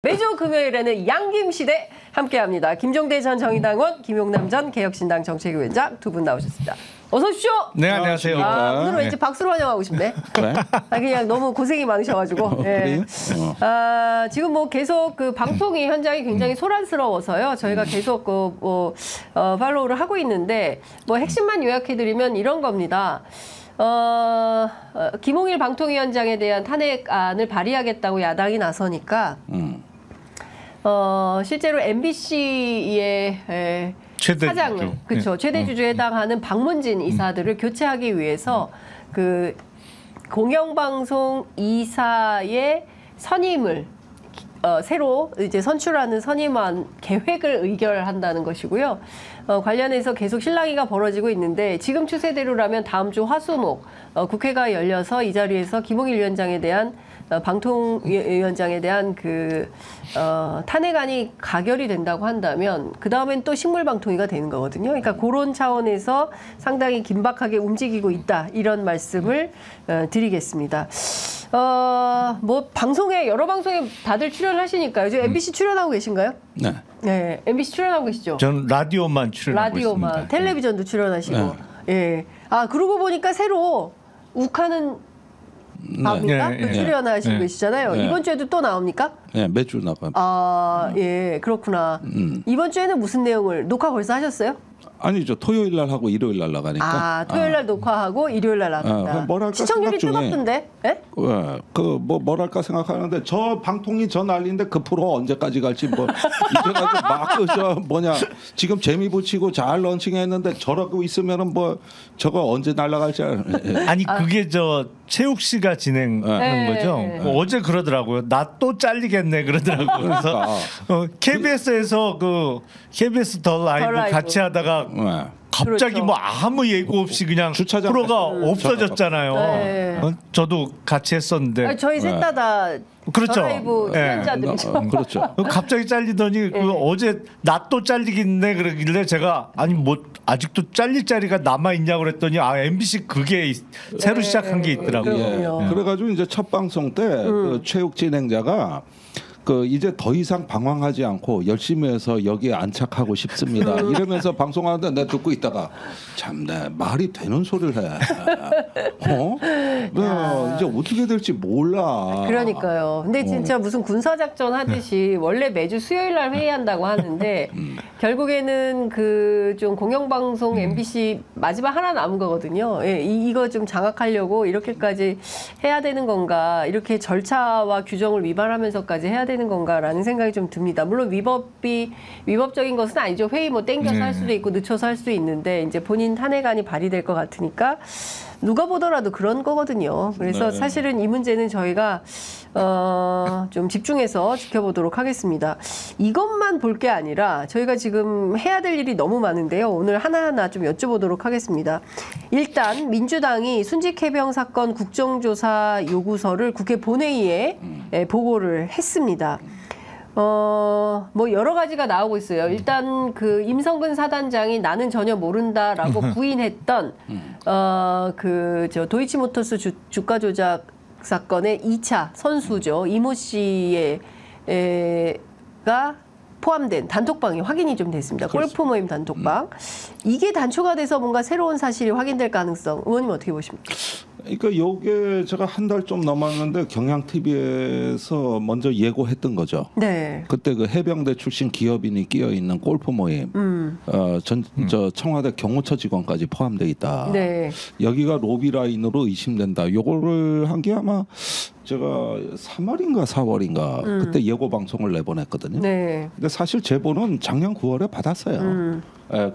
매주 금요일에는 양김시대 함께합니다. 김종대 전 정의당원, 김용남 전 개혁신당 정책위원장 두 분 나오셨습니다. 어서 오십시오. 네, 안녕하세요. 오늘은 왠지 박수로 환영하고 싶네. 그래? 그냥 너무 고생이 많으셔가지고. 그래요? 지금 뭐 계속 그 방송이 현장이 굉장히 소란스러워서요. 저희가 계속 팔로우를 하고 있는데 뭐 핵심만 요약해드리면 이런 겁니다. 김홍일 방통위원장에 대한 탄핵안을 발의하겠다고 야당이 나서니까 실제로 MBC의 사장을, 그렇죠, 최대 주주에 해당하는 박문진 이사들을 교체하기 위해서 그 공영방송 이사의 선임을 새로 이제 선출하는 선임안 계획을 의결한다는 것이고요. 관련해서 계속 실랑이가 벌어지고 있는데 지금 추세대로라면 다음 주 화수목 국회가 열려서 이 자리에서 김홍일 위원장에 대한 방통위원장에 대한 그 탄핵안이 가결이 된다고 한다면 그 다음엔 또 식물방통위가 되는 거거든요. 그러니까 그런 차원에서 상당히 긴박하게 움직이고 있다 이런 말씀을 드리겠습니다. 뭐 방송에 여러 방송에 다들 출연하시니까요. 요즘 MBC 출연하고 계신가요? 네. 네, MBC 출연하고 계시죠? 전 라디오만 출연하고 라디오만, 있습니다. 텔레비전도 출연하시고. 네. 예. 그러고 보니까 새로 욱하는 밤인가? 네, 네, 출연하시고 네. 계시잖아요. 네. 이번 주에도 또 나옵니까? 네, 매주 나가요. 예, 그렇구나. 이번 주에는 무슨 내용을 녹화 벌써 하셨어요? 아니죠. 토요일 날 하고 일요일 날 나가니까. 토요일 날 녹화하고 일요일 날 나간다. 뭐랄까 시청률이 생각 중에. 뜨겁던데? 예? 뭐랄까 생각하는데 저 방통이 저 난리인데 그 프로 언제까지 갈지 뭐 이제까지 막 지금 재미 붙이고 잘 런칭했는데 저러고 있으면은 뭐 저거 언제 날아갈지 아니 그게 저 최욱 씨가 진행하는 네. 거죠. 뭐 어제 그러더라고요. 나 또 잘리겠네 그러더라고요. 그래서 KBS에서 그 KBS 더 라이브 같이 하다가 갑자기 그렇죠. 뭐 아무 예고 없이 그냥 주차장 프로가 없어졌잖아요. 네. 저도 같이 했었는데 저희 셋 다 그렇죠. 라이브 네. 출연자들이죠. 그렇죠. 갑자기 잘리더니 그 어제 나 또 잘리겠네 그러길래 제가 아니 뭐 아직도 잘릴 자리가 남아 있냐고 그랬더니 MBC 그게 새로 시작한 게 있더라고요. 그렇군요. 그래가지고 이제 첫 방송 때 그 최욱 진행자가 이제 더 이상 방황하지 않고 열심히 해서 여기에 안착하고 싶습니다. 이러면서 방송하는데 내가 듣고 있다가 참내 말이 되는 소리를 해. 이제 어떻게 될지 몰라. 그러니까요. 근데 진짜 무슨 군사작전 하듯이 원래 매주 수요일 날 회의한다고 하는데 결국에는 그 좀 공영방송 MBC 마지막 하나 남은 거거든요. 예, 이거 좀 장악하려고 이렇게까지 해야 되는 건가, 이렇게 절차와 규정을 위반하면서까지 해야 되는 건가라는 생각이 좀 듭니다. 물론 위법적인 것은 아니죠. 회의 뭐 땡겨서 할 수도 있고 늦춰서 할 수도 있는데 이제 본인 탄핵안이 발의될 것 같으니까 누가 보더라도 그런 거거든요. 그래서 사실은 이 문제는 저희가 좀 집중해서 지켜보도록 하겠습니다. 이것만 볼 게 아니라 저희가 지금 해야 될 일이 너무 많은데요. 오늘 하나하나 좀 여쭤보도록 하겠습니다. 일단 민주당이 순직해병 사건 국정조사 요구서를 국회 본회의에 보고를 했습니다. 뭐 여러 가지가 나오고 있어요. 일단 그 임성근 사단장이 나는 전혀 모른다라고 부인했던 저 도이치모터스 주가 조작 사건의 2차 선수죠. 이모 씨가 포함된 단톡방이 확인이 좀 됐습니다. 골프 모임 단톡방. 이게 단초가 돼서 뭔가 새로운 사실이 확인될 가능성, 의원님 어떻게 보십니까? 그러니까 요게 제가 한 달 좀 넘었는데 경향 TV에서 먼저 예고했던 거죠. 네. 그때 그 해병대 출신 기업인이 끼어 있는 골프 모임, 저 청와대 경호처 직원까지 포함돼 있다. 네. 여기가 로비 라인으로 의심된다. 요거를 한 게 아마 제가 3월인가 4월인가 그때 예고 방송을 내보냈거든요. 네. 근데 사실 제보는 작년 9월에 받았어요.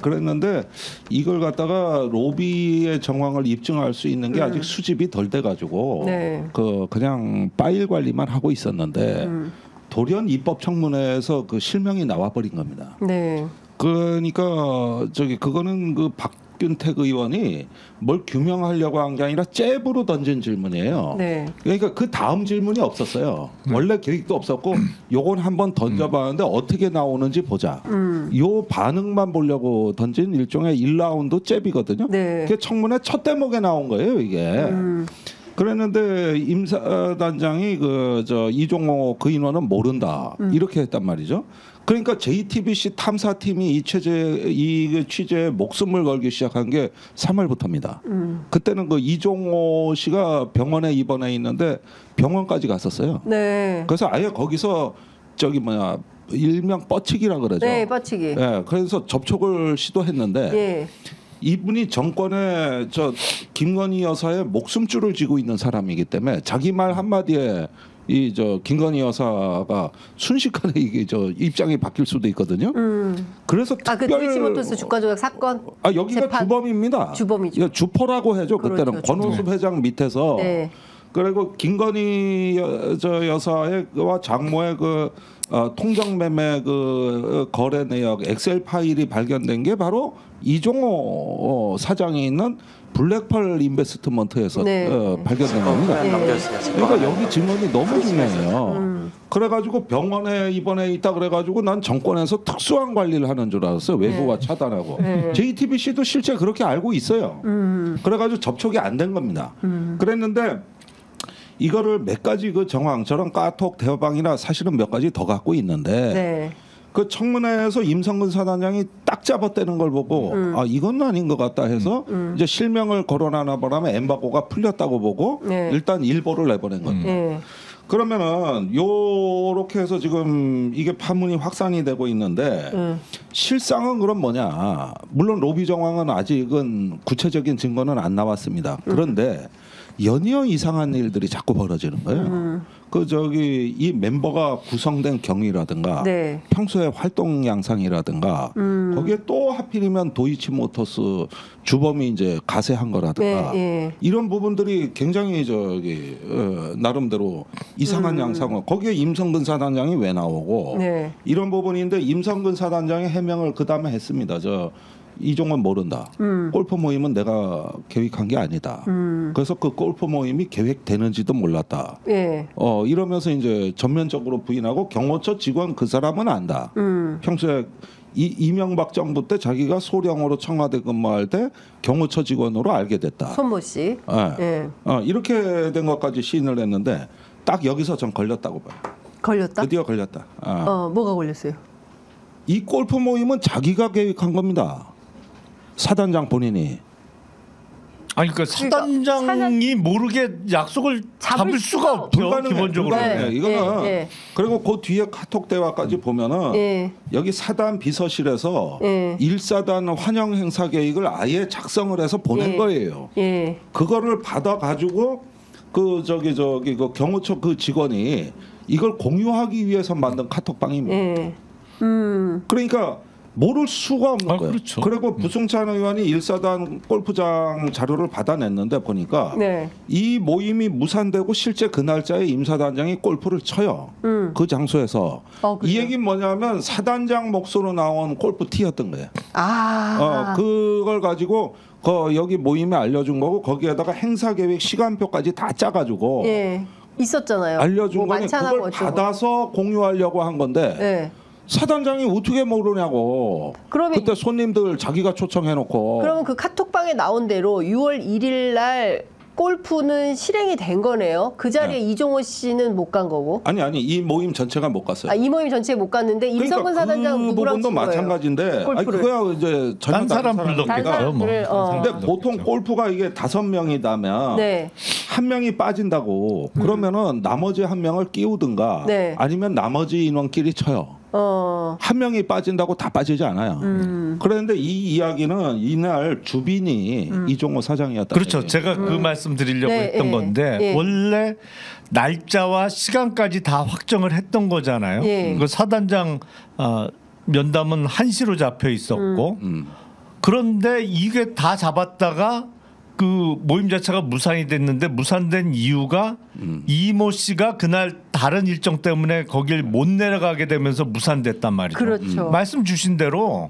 그랬는데 이걸 갖다가 로비의 정황을 입증할 수 있는 게 아직 수집이 덜 돼가지고 네. 그냥 파일 관리만 하고 있었는데 돌연 입법청문회에서 그 실명이 나와버린 겁니다. 네. 그러니까 그거는 그 박균택 의원이 뭘 규명하려고 한 게 아니라 잽으로 던진 질문이에요. 네. 그러니까 그 다음 질문이 없었어요. 원래 계획도 없었고 요건 한번 던져봤는데 어떻게 나오는지 보자. 요 반응만 보려고 던진 일종의 1라운드 잽이거든요. 네. 그게 청문회 첫 대목에 나온 거예요, 이게. 그랬는데 임 사단장이 그 저 이종호 그 인원은 모른다 이렇게 했단 말이죠. 그러니까 JTBC 탐사팀이 이 취재에 목숨을 걸기 시작한 게 3월부터입니다. 그때는 그 이종호 씨가 병원에 입원해 있는데 병원까지 갔었어요. 네. 그래서 아예 거기서 저기 뭐냐 일명 뻗치기라 그러죠. 네, 뻗치기. 예, 그래서 접촉을 시도했는데 예. 이분이 정권에 저 김건희 여사의 목숨줄을 쥐고 있는 사람이기 때문에 자기 말 한마디에 이 저 김건희 여사가 순식간에 이게 저 입장이 바뀔 수도 있거든요. 그래서 그 도이치모터스 주가 조작 사건. 여기가 재판. 주범입니다. 주범이죠. 이거 주포라고 해죠. 그렇죠, 그때는 권오수 회장 밑에서. 네. 그리고 김건희 여사의 와 장모의 그 통장 매매 그 거래 내역 엑셀 파일이 발견된 게 바로 이종호 사장이 있는 블랙펄 인베스트먼트에서 네. 발견된 겁니다. 그러니까 여기 증언이 너무 중요해요. 그래가지고 병원에 입원해 있다 그래가지고 난 정권에서 특수한 관리를 하는 줄 알았어요. 외부가 차단하고. JTBC도 실제 그렇게 알고 있어요. 그래가지고 접촉이 안 된 겁니다. 그랬는데 이거를 몇 가지 그 정황 저런 카톡 대화방이나 사실은 몇 가지 더 갖고 있는데 네. 그 청문회에서 임성근 사단장이 딱 잡았다는 걸 보고 이건 아닌 것 같다 해서 이제 실명을 거론하나 보라면 엠바고가 풀렸다고 보고 네. 일단 일보를 내보낸 겁니다. 네. 그러면은 요렇게 해서 지금 이게 파문이 확산이 되고 있는데 실상은 그럼 뭐냐? 물론 로비 정황은 아직은 구체적인 증거는 안 나왔습니다. 그런데 연이어 이상한 일들이 자꾸 벌어지는 거예요. 그 저기 이 멤버가 구성된 경위라든가 네. 평소의 활동 양상이라든가 거기에 또 하필이면 도이치모터스 주범이 이제 가세한 거라든가 네, 이런 부분들이 굉장히 저기 나름대로 이상한 양상을 거기에 임성근 사단장이 왜 나오고 네. 이런 부분인데 임성근 사단장이 해명을 그 다음에 했습니다. 이종은 모른다. 골프 모임은 내가 계획한 게 아니다. 그래서 그 골프 모임이 계획되는지도 몰랐다. 예. 이러면서 이제 전면적으로 부인하고 경호처 직원 그 사람은 안다. 평소에 이명박 정부 때 자기가 소령으로 청와대 근무할 때 경호처 직원으로 알게 됐다. 손모 씨. 예. 이렇게 된 것까지 시인을 했는데 딱 여기서 전 걸렸다고 봐요. 걸렸다? 드디어 걸렸다. 뭐가 걸렸어요? 이 골프 모임은 자기가 계획한 겁니다. 사단장 본인이. 아니 그러니까 사단장이 모르게 약속을 잡을 수가 없죠. 불가능해, 기본적으로. 불가능해. 이거는 네. 그리고 그 뒤에 카톡 대화까지 보면은 네. 여기 사단 비서실에서 네. 1사단 환영 행사 계획을 아예 작성을 해서 보낸 네. 거예요. 예. 그거를 받아 가지고 그 그 경호처 그 직원이 이걸 공유하기 위해서 만든 카톡방입니다. 예. 그러니까 모를 수가 없는 거예요. 그렇죠. 그리고 부승찬 의원이 1사단 골프장 자료를 받아냈는데 보니까 네. 이 모임이 무산되고 실제 그 날짜에 임 사단장이 골프를 쳐요. 그 장소에서. 그래요? 이 얘기는 뭐냐면 사단장 몫으로 나온 골프 티였던 거예요. 그걸 가지고 여기 모임에 알려준 거고 거기에다가 행사 계획 시간표까지 다 짜가지고 예. 있었잖아요. 알려준 거니 만찬하고 그걸 어쩌고. 받아서 공유하려고 한 건데 예. 사단장이 어떻게 모르냐고. 그러면 그때 손님들 자기가 초청해놓고. 그러면 그 카톡방에 나온 대로 6월 1일 날 골프는 실행이 된 거네요. 그 자리에 이종호 씨는 못 간 거고. 아니 이 모임 전체가 못 갔어요. 이 모임 전체에 못 갔는데 임성근 그러니까 사단장 그 누구랑 부분도 친 거예요? 마찬가지인데. 골프를. 그거야 이제 전혀 딴 사람 다른 불렀겠죠. 사람이니까. 뭐. 근데 보통 골프가 이게 5명이다면 네. 한 명이 빠진다고 그러면은 나머지 한 명을 끼우든가 네. 아니면 나머지 인원끼리 쳐요. 한 명이 빠진다고 다 빠지지 않아요. 그런데 이 이야기는 이날 주빈이 이종호 사장이었다. 그렇죠. 제가 그 말씀 드리려고 네, 했던 건데 원래 날짜와 시간까지 다 확정을 했던 거잖아요. 그 사단장 면담은 1시로 잡혀 있었고 그런데 이게 다 잡았다가 그 모임 자체가 무산이 됐는데 무산된 이유가 이모 씨가 그날 다른 일정 때문에 거길 못 내려가게 되면서 무산됐단 말이죠. 그렇죠. 말씀 주신 대로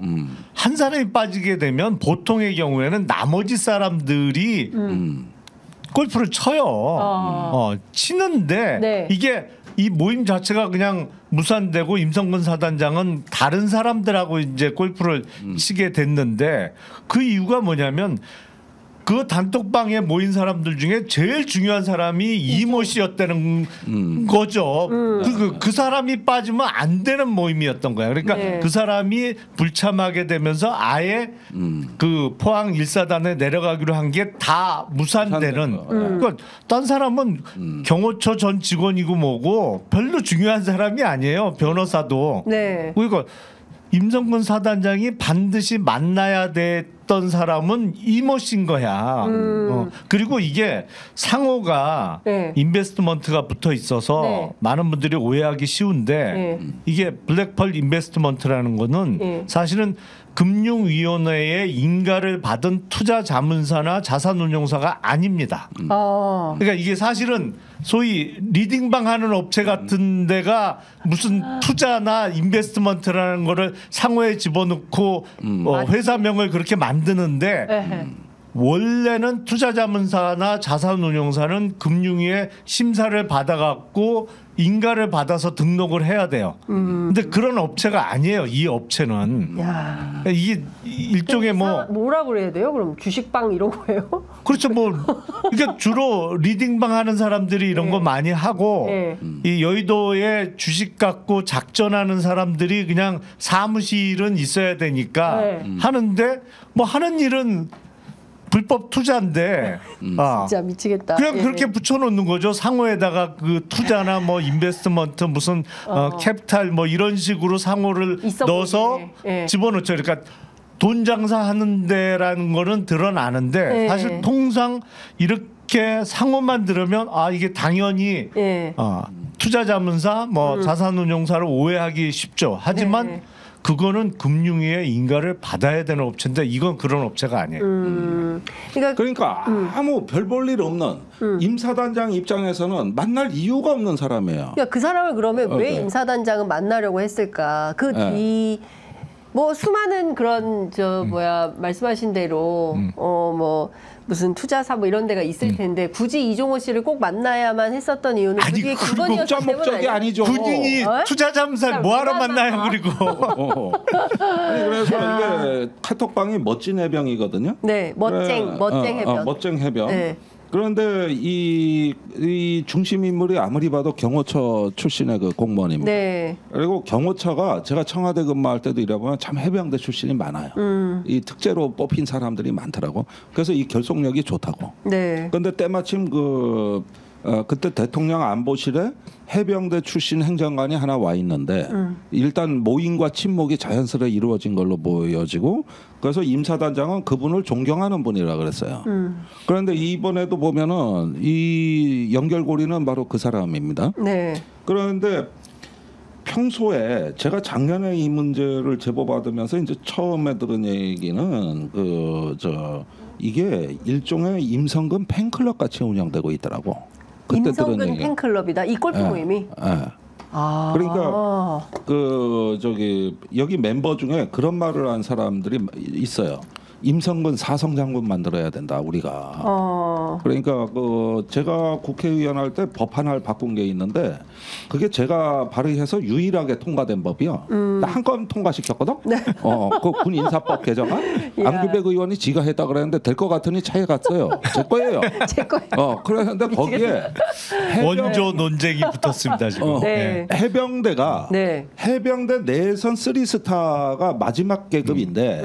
한 사람이 빠지게 되면 보통의 경우에는 나머지 사람들이 골프를 쳐요. 치는데 네. 이게 이 모임 자체가 그냥 무산되고 임성근 사단장은 다른 사람들하고 이제 골프를 치게 됐는데 그 이유가 뭐냐면 그 단톡방에 모인 사람들 중에 제일 중요한 사람이 이모 씨였다는 거죠. 그 사람이 빠지면 안 되는 모임이었던 거야. 그러니까 네. 그 사람이 불참하게 되면서 아예 그 포항 1사단에 내려가기로 한 게 다 무산되는. 그러니까 딴 사람은 경호처 전 직원이고 뭐고 별로 중요한 사람이 아니에요. 변호사도. 네. 그러니까 임성근 사단장이 반드시 만나야 됐던 사람은 이모 씨인 거야. 그리고 이게 상호가 네. 인베스트먼트가 붙어 있어서 네. 많은 분들이 오해하기 쉬운데 네. 이게 블랙펄 인베스트먼트라는 거는 네. 사실은 금융위원회의 인가를 받은 투자자문사나 자산운용사가 아닙니다. 그러니까 이게 사실은 소위 리딩방 하는 업체 같은 데가 무슨 투자나 인베스트먼트라는 거를 상호에 집어넣고 회사명을 그렇게 만드는데 네. 원래는 투자자문사나 자산운용사는 금융위에 심사를 받아갖고 인가를 받아서 등록을 해야 돼요. 근데 그런 업체가 아니에요. 이 업체는. 야. 이게 일종의 뭐라 그래야 돼요? 그럼 주식방 이런 거예요? 그렇죠. 그러니까 주로 리딩방 하는 사람들이 이런 거 많이 하고 네. 이 여의도에 주식 갖고 작전하는 사람들이 그냥 사무실은 있어야 되니까 네. 하는데 뭐 하는 일은 불법 투자인데 진짜 미치겠다. 그냥 예. 그렇게 붙여놓는 거죠. 상호에다가 그 투자나 뭐 인베스트먼트 무슨 캐피탈 뭐 이런 식으로 상호를 있어 넣어서 보이네. 예. 집어넣죠. 그러니까 돈 장사하는 데라는 거는 드러나는데 예. 사실 통상 이렇게 상호만 들으면 아 이게 당연히 예. 투자자문사 뭐 자산운용사를 오해하기 쉽죠. 하지만 예. 그거는 금융위의 인가를 받아야 되는 업체인데 이건 그런 업체가 아니에요. 그러니까 아무 별 볼 일 없는 임 사단장 입장에서는 만날 이유가 없는 사람이에요. 그러니까 그 사람을 그러면 왜 네. 임사단장은 만나려고 했을까? 그 뒤 뭐 수많은 그런 말씀하신 대로 뭐 무슨 투자사 뭐 이런 데가 있을 텐데 굳이 이종호 씨를 꼭 만나야만 했었던 이유는 아니, 그게 그 그거였기 목적 때문 목적이 아니죠. 군인이 투자자문사를 뭐하러 만나요? 그리고 아니 그래서 이게 카톡방이 멋진 해병이거든요. 네, 멋쟁 해변. 멋쟁 해변. 네. 그런데 이 중심 인물이 아무리 봐도 경호처 출신의 그 공무원입니다. 네. 그리고 경호처가 제가 청와대 근무할 때도 이래보면 참 해병대 출신이 많아요. 이 특제로 뽑힌 사람들이 많더라고. 그래서 이 결속력이 좋다고. 네. 그런데 때마침 그때 대통령 안보실에 해병대 출신 행정관이 하나 와 있는데 일단 모임과 친목이 자연스레 이루어진 걸로 보여지고 그래서 임 사단장은 그분을 존경하는 분이라 그랬어요. 그런데 이번에도 보면은 이 연결고리는 바로 그 사람입니다. 네. 그런데 평소에 제가 작년에 이 문제를 제보받으면서 이제 처음에 들은 얘기는 이게 일종의 임성근 팬클럽 같이 운영되고 있더라고. 그때 들은 임성근 얘기. 팬클럽이다. 이 골프 모임이. 그러니까 여기 멤버 중에 그런 말을 한 사람들이 있어요. 임성근 사성장군 만들어야 된다 우리가. 그러니까 제가 국회의원 할 때 법 하나를 바꾼 게 있는데 그게 제가 발의해서 유일하게 통과된 법이요. 나 한 건 통과시켰거든. 네. 그 군 인사법 개정안 안규백 의원이 지가 했다 그랬는데 될 것 같으니 차에 갔어요. 제 거예요. 제 거예요. 그랬는데 거기에 원조 논쟁이 붙었습니다 지금. 네. 해병대가 네. 해병대 내선 3스타가 마지막 계급인데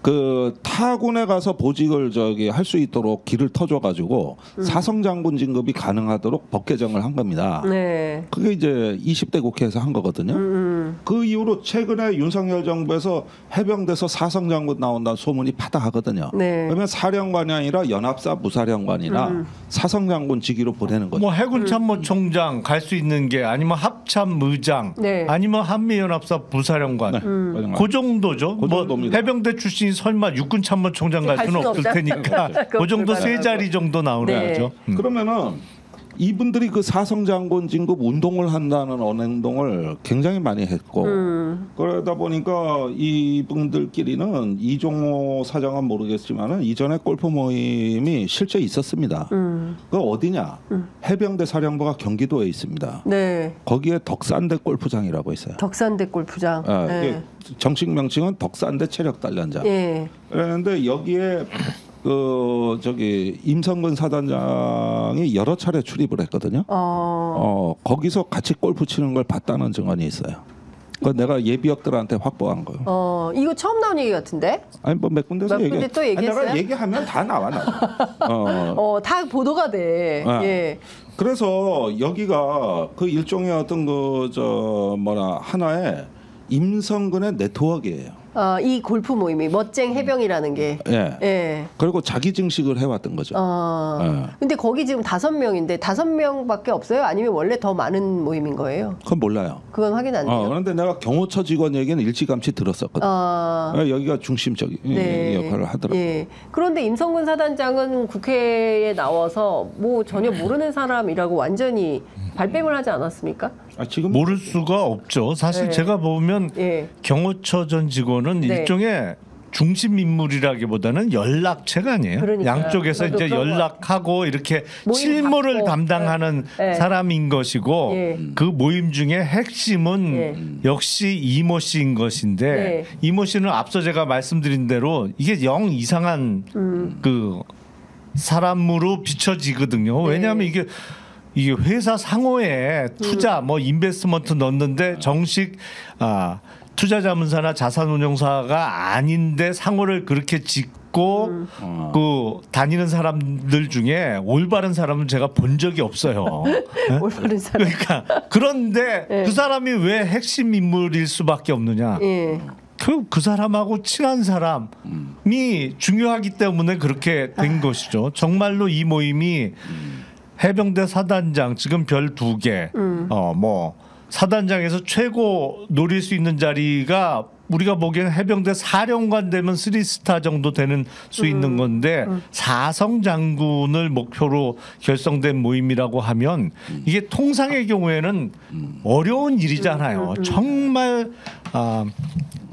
그 타군에 가서 보직을 할 수 있도록 길을 터줘가지고 사성장군 진급이 가능하도록 법 개정을 한 겁니다. 네. 그게 이제 20대 국회에서 한 거거든요. 그 이후로 최근에 윤석열 정부에서 해병대에서 사성장군 나온다는 소문이 파다하거든요. 네. 그러면 사령관이 아니라 연합사 부사령관이나 사성장군 직위로 보내는 거죠. 뭐 해군 참모총장 갈 수 있는 게 아니면 합참의장 네. 아니면 한미연합사 부사령관 그 정도죠. 그 뭐 정도입니다. 해병대 출신이 설마 육군 참모총장 갈 수는 없을 없죠. 테니까 그 정도 세 자리 정도 나오나죠. 네. 그러면은 이분들이 그 사성장군 진급 운동을 한다는 언행동을 굉장히 많이 했고 그러다 보니까 이분들끼리는 이종호 사장은 모르겠지만은 이전에 골프 모임이 실제 있었습니다. 그 어디냐? 해병대 사령부가 경기도에 있습니다. 네. 거기에 덕산대 골프장이라고 있어요. 덕산대 골프장. 이게 정식 명칭은 덕산대 체력단련장. 예. 그런데 여기에 임성근 사단장이 여러 차례 출입을 했거든요. 거기서 같이 골프 치는 걸 봤다는 증언이 있어요. 그 내가 예비역들한테 확보한 거예요. 이거 처음 나온 얘기 같은데? 아니 뭐 몇 군데서 몇 군데 또 얘기했어요? 내가 얘기하면 다 나와. 다 보도가 돼. 예. 그래서 여기가 그 일종의 어떤 하나의 임성근의 네트워크예요. 이 골프 모임이 멋쟁 해병이라는 게. 예. 예. 그리고 자기 증식을 해왔던 거죠. 예. 근데 거기 지금 5명인데 5명밖에 없어요? 아니면 원래 더 많은 모임인 거예요? 그건 몰라요. 그건 확인 안 돼요. 그런데 내가 경호처 직원 얘기는 일찌감치 들었었거든. 여기가 중심적인 역할을 하더라고요. 예. 그런데 임성근 사단장은 국회에 나와서 뭐 전혀 모르는 사람이라고 완전히 발뺌을 하지 않았습니까? 지금 모를 수가 없죠. 사실 네. 제가 보면 예. 경호처 전 직원은 네. 일종의 중심 인물이라기보다는 연락체가 아니에요. 그러니까요. 양쪽에서 저도 이제 그런 것 연락하고 이렇게 모임 실무를 받고. 담당하는 네. 사람인 것이고 예. 그 모임 중에 핵심은 역시 이모 씨인 것인데 네. 이모 씨는 앞서 제가 말씀드린 대로 이게 영 이상한 그 사람으로 비춰지거든요. 네. 왜냐하면 이게 회사 상호에 투자 뭐 인베스트먼트 넣는데 정식 투자자문사나 자산운용사가 아닌데 상호를 그렇게 짓고 그 다니는 사람들 중에 올바른 사람은 제가 본 적이 없어요. 올바른 사람. 그러니까 그런데 그 사람이 왜 핵심 인물일 수밖에 없느냐? 예. 그 사람하고 친한 사람이 중요하기 때문에 그렇게 된 것이죠. 정말로 이 모임이 해병대 사단장 지금 별 2개, 뭐 사단장에서 최고 노릴 수 있는 자리가 우리가 보기에는 해병대 사령관 되면 3스타 정도 되는 수 있는 건데 4성 장군을 목표로 결성된 모임이라고 하면 이게 통상의 경우에는 어려운 일이잖아요. 정말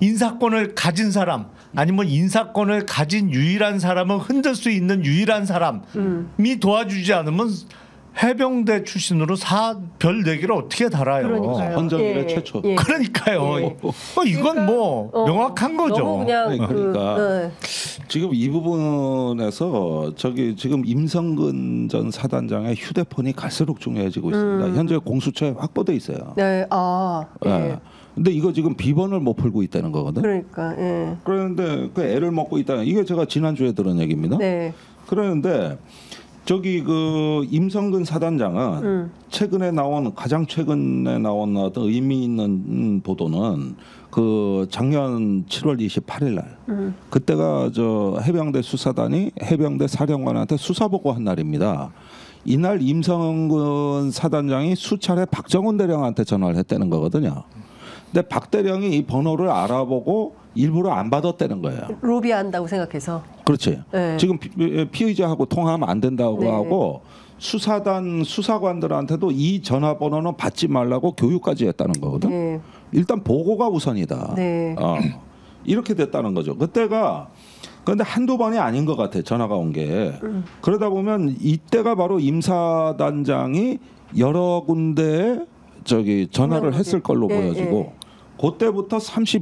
인사권을 가진 사람 아니면 인사권을 가진 유일한 사람은 흔들 수 있는 유일한 사람이 도와주지 않으면 해병대 출신으로 별 4개를 어떻게 달아요. 그러니까요. 헌정 이래 예, 최초. 예. 그러니까요. 이건 뭐 명확한 거죠. 너무 그냥 그러니까 지금 이 부분에서 지금 임성근 전 사단장의 휴대폰이 갈수록 중요해지고 있습니다. 현재 공수처에 확보돼 있어요. 네. 예. 근데 이거 지금 비번을 못 풀고 있다는 거거든. 그러니까. 예. 그런데 그 애를 먹고 있다는 이게 제가 지난주에 들은 얘기입니다. 네. 그런데 그 임성근 사단장은 가장 최근에 나온 어떤 의미 있는 보도는 그 작년 7월 28일 날 그때가 해병대 수사단이 해병대 사령관한테 수사 보고한 날입니다. 이날 임성근 사단장이 수차례 박정훈 대령한테 전화를 했다는 거거든요. 근데 박 대령이 이 번호를 알아보고 일부러 안 받았다는 거예요. 로비한다고 생각해서. 그렇지. 네. 지금 피의자하고 통화하면 안 된다고 네. 하고 수사단 수사관들한테도 이 전화번호는 받지 말라고 교육까지 했다는 거거든. 네. 일단 보고가 우선이다. 네. 이렇게 됐다는 거죠. 그때가 그런데 한두 번이 아닌 것 같아. 전화가 온 게. 그러다 보면 이때가 바로 임 사단장이 여러 군데에 전화를 했을 걸로 보여지고 그때부터 30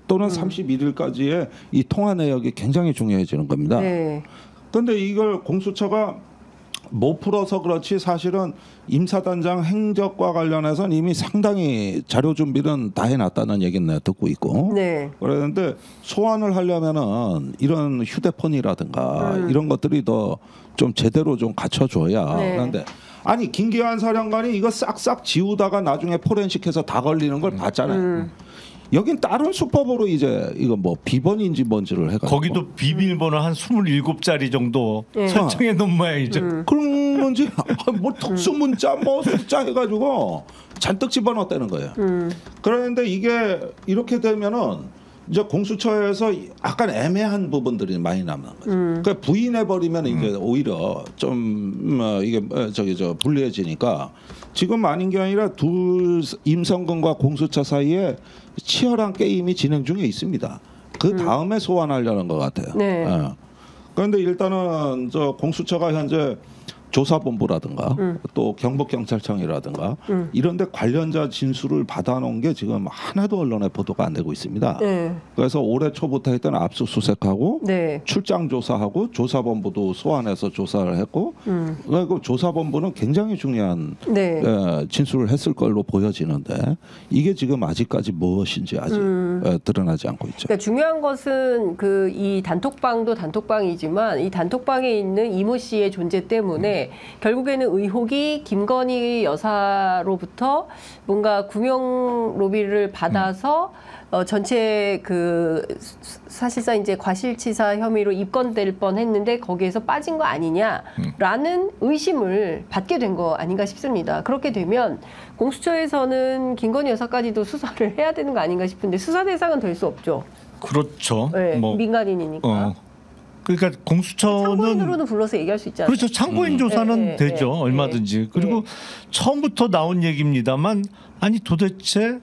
또는 31일까지의 이 통화 내역이 굉장히 중요해지는 겁니다. 네. 그런데 이걸 공수처가 못 풀어서 그렇지 사실은 임 사단장 행적과 관련해서는 이미 상당히 자료 준비는 다 해놨다는 얘기는 내가 듣고 있고 네. 그런데 소환을 하려면은 이런 휴대폰이라든가 이런 것들이 더 좀 제대로 좀 갖춰줘야 네. 그런데 아니 김기환 사령관이 이거 싹싹 지우다가 나중에 포렌식해서 다 걸리는 걸 봤잖아요. 여긴 다른 수법으로 이제 이거 뭐 비번인지 뭔지를 해가지고 거기도 비밀번호 한 27자리 정도 설정해 놓은 모양이죠. 그런 건지 뭐 특수 문자 뭐 숫자 해가지고 잔뜩 집어넣었다는 거예요. 그런데 이게 이렇게 되면은 이제 공수처에서 약간 애매한 부분들이 많이 남는 거죠. 그러니까 부인해 버리면 이게 오히려 좀 이게 불리해지니까 지금 아닌 게 아니라 임성근과 공수처 사이에 치열한 게임이 진행 중에 있습니다. 그 다음에 소환하려는 것 같아요. 네. 그런데 일단은 공수처가 현재 조사본부라든가 또 경북경찰청이라든가 이런 데 관련자 진술을 받아놓은 게 지금 하나도 언론에 보도가 안 되고 있습니다. 네. 그래서 올해 초부터 했던 압수수색하고 네. 출장 조사하고 조사본부도 소환해서 조사를 했고 그리고 조사본부는 굉장히 중요한 네. 진술을 했을 걸로 보여지는데 이게 지금 아직까지 무엇인지 아직 드러나지 않고 있죠. 그러니까 중요한 것은 그 이 단톡방도 단톡방이지만 이 단톡방에 있는 이모 씨의 존재 때문에 결국에는 의혹이 김건희 여사로부터 뭔가 구명 로비를 받아서 전체 그 사실상 이제 과실치사 혐의로 입건될 뻔했는데 거기에서 빠진 거 아니냐라는 의심을 받게 된 거 아닌가 싶습니다. 그렇게 되면 공수처에서는 김건희 여사까지도 수사를 해야 되는 거 아닌가 싶은데 수사 대상은 될 수 없죠. 그렇죠. 네, 민간인이니까. 그러니까 공수처는 참고인으로는 불러서 얘기할 수 있잖아요. 그렇죠. 참고인 조사는 네, 되죠. 네, 얼마든지. 네, 그리고 네. 처음부터 나온 얘기입니다만 아니 도대체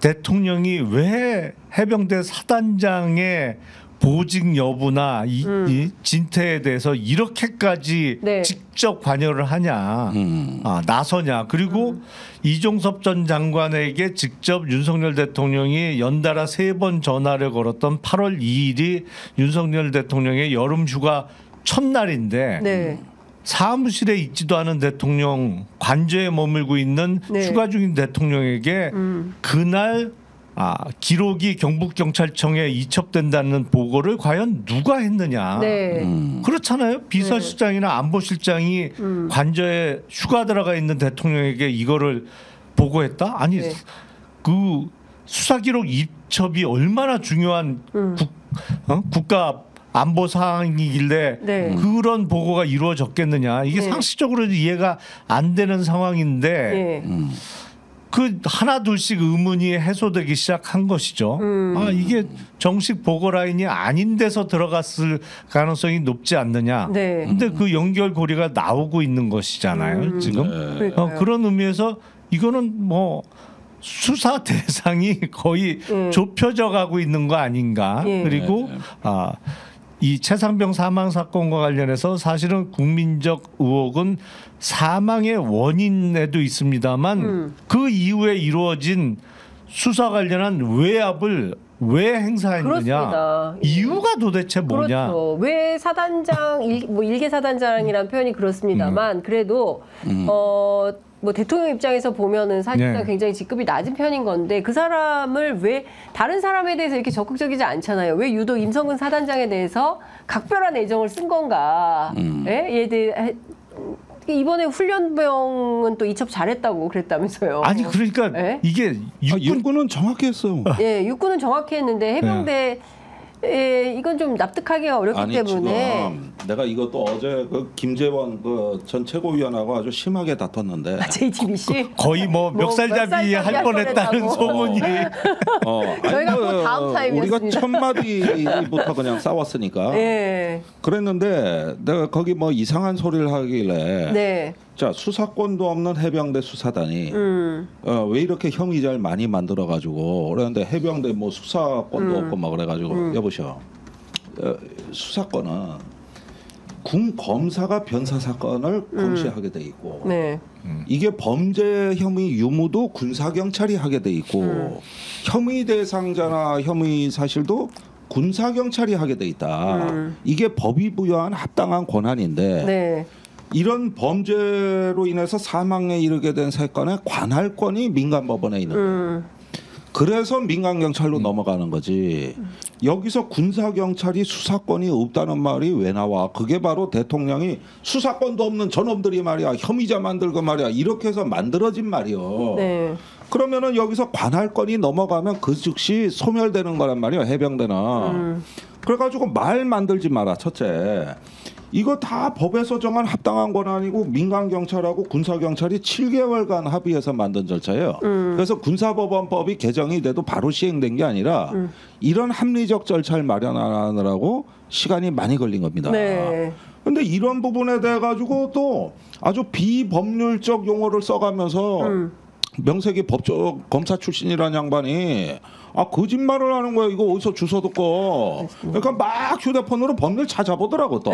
대통령이 왜 해병대 사단장의 보직 여부나 이 진퇴에 대해서 이렇게까지 네. 직접 관여를 하냐, 나서냐. 그리고 이종섭 전 장관에게 직접 윤석열 대통령이 연달아 3번 전화를 걸었던 8월 2일이 윤석열 대통령의 여름휴가 첫날인데 네. 사무실에 있지도 않은 대통령, 관저에 머물고 있는 네. 휴가 중인 대통령에게 그날 기록이 경북경찰청에 이첩된다는 보고를 과연 누가 했느냐. 네. 그렇잖아요. 비서실장이나 안보실장이 관저에 휴가 들어가 있는 대통령에게 이거를 보고했다? 아니 네. 그 수사기록 이첩이 얼마나 중요한 국가 안보 사항이길래 네. 그런 보고가 이루어졌겠느냐. 이게 네. 상식적으로 이해가 안 되는 상황인데 네. 그 하나 둘씩 의문이 해소되기 시작한 것이죠. 이게 정식 보고 라인이 아닌 데서 들어갔을 가능성이 높지 않느냐. 네. 근데 그 연결고리가 나오고 있는 것이잖아요. 지금. 그러니까요. 그런 의미에서 이거는 뭐 수사 대상이 거의 좁혀져 가고 있는 거 아닌가. 예. 그리고 이 최상병 사망 사건과 관련해서 사실은 국민적 의혹은 사망의 원인에도 있습니다만 그 이후에 이루어진 수사 관련한 외압을 왜 행사했느냐. 그렇습니다. 이유가 도대체 뭐냐. 그렇죠. 왜 사단장 뭐 일개 사단장이라는 표현이 그렇습니다만 그래도 뭐 대통령 입장에서 보면은 사실상 네. 굉장히 직급이 낮은 편인 건데 그 사람을 왜 다른 사람에 대해서 이렇게 적극적이지 않잖아요. 왜 유독 임성근 사단장에 대해서 각별한 애정을 쓴 건가? 예? 얘에 대해 이번에 훈련병은 또 이첩 잘했다고 그랬다면서요. 아니 그러니까 예? 이게 육군은 정확히 했어요. 예, 육군은 정확히 했는데 해병대 이건 좀 납득하기가 어렵기 아니 때문에 지금 내가 이것도 어제 그 김재원 그 전 최고위원하고 아주 심하게 다퉜는데 JTBC 거의 뭐 멱살잡이 할 뻔했다는 뻔했다고. 소문이. 저희가 뭐 다음 타임이었습니다. 우리가 첫 마디부터 그냥 싸웠으니까 예. 그랬는데 내가 거기 뭐 이상한 소리를 하길래 네. 자 수사권도 없는 해병대 수사단이 왜 이렇게 혐의자를 많이 만들어 가지고 그러는데 해병대 뭐 수사권도 없고 막 그래가지고 여보시오 수사권은 군 검사가 변사 사건을 검시하게 돼 있고 네. 이게 범죄 혐의 유무도 군사 경찰이 하게 돼 있고 혐의 대상자나 혐의 사실도 군사 경찰이 하게 돼 있다. 이게 법이 부여한 합당한 권한인데. 네. 이런 범죄로 인해서 사망에 이르게 된 사건의 관할권이 민간법원에 있는 거예요. 그래서 민간경찰로 넘어가는 거지. 여기서 군사경찰이 수사권이 없다는 말이 왜 나와? 그게 바로 대통령이 수사권도 없는 저놈들이 말이야. 혐의자 만들고 말이야. 이렇게 해서 만들어진 말이요. 네. 그러면은 여기서 관할권이 넘어가면 그 즉시 소멸되는 거란 말이야. 해병대는. 그래가지고 말 만들지 마라. 첫째. 이거 다 법에서 정한 합당한 권한이고 민간경찰하고 군사경찰이 7개월간 합의해서 만든 절차예요. 그래서 군사법원법이 개정이 돼도 바로 시행된 게 아니라 이런 합리적 절차를 마련하느라고 시간이 많이 걸린 겁니다. 네. 근데 이런 부분에 대해 가지고 또 아주 비법률적 용어를 써가면서 명색이 법적 검사 출신이라는 양반이 거짓말을 하는 거야. 이거 어디서 주워 듣고. 그러니까 막 휴대폰으로 법률 찾아보더라고 또.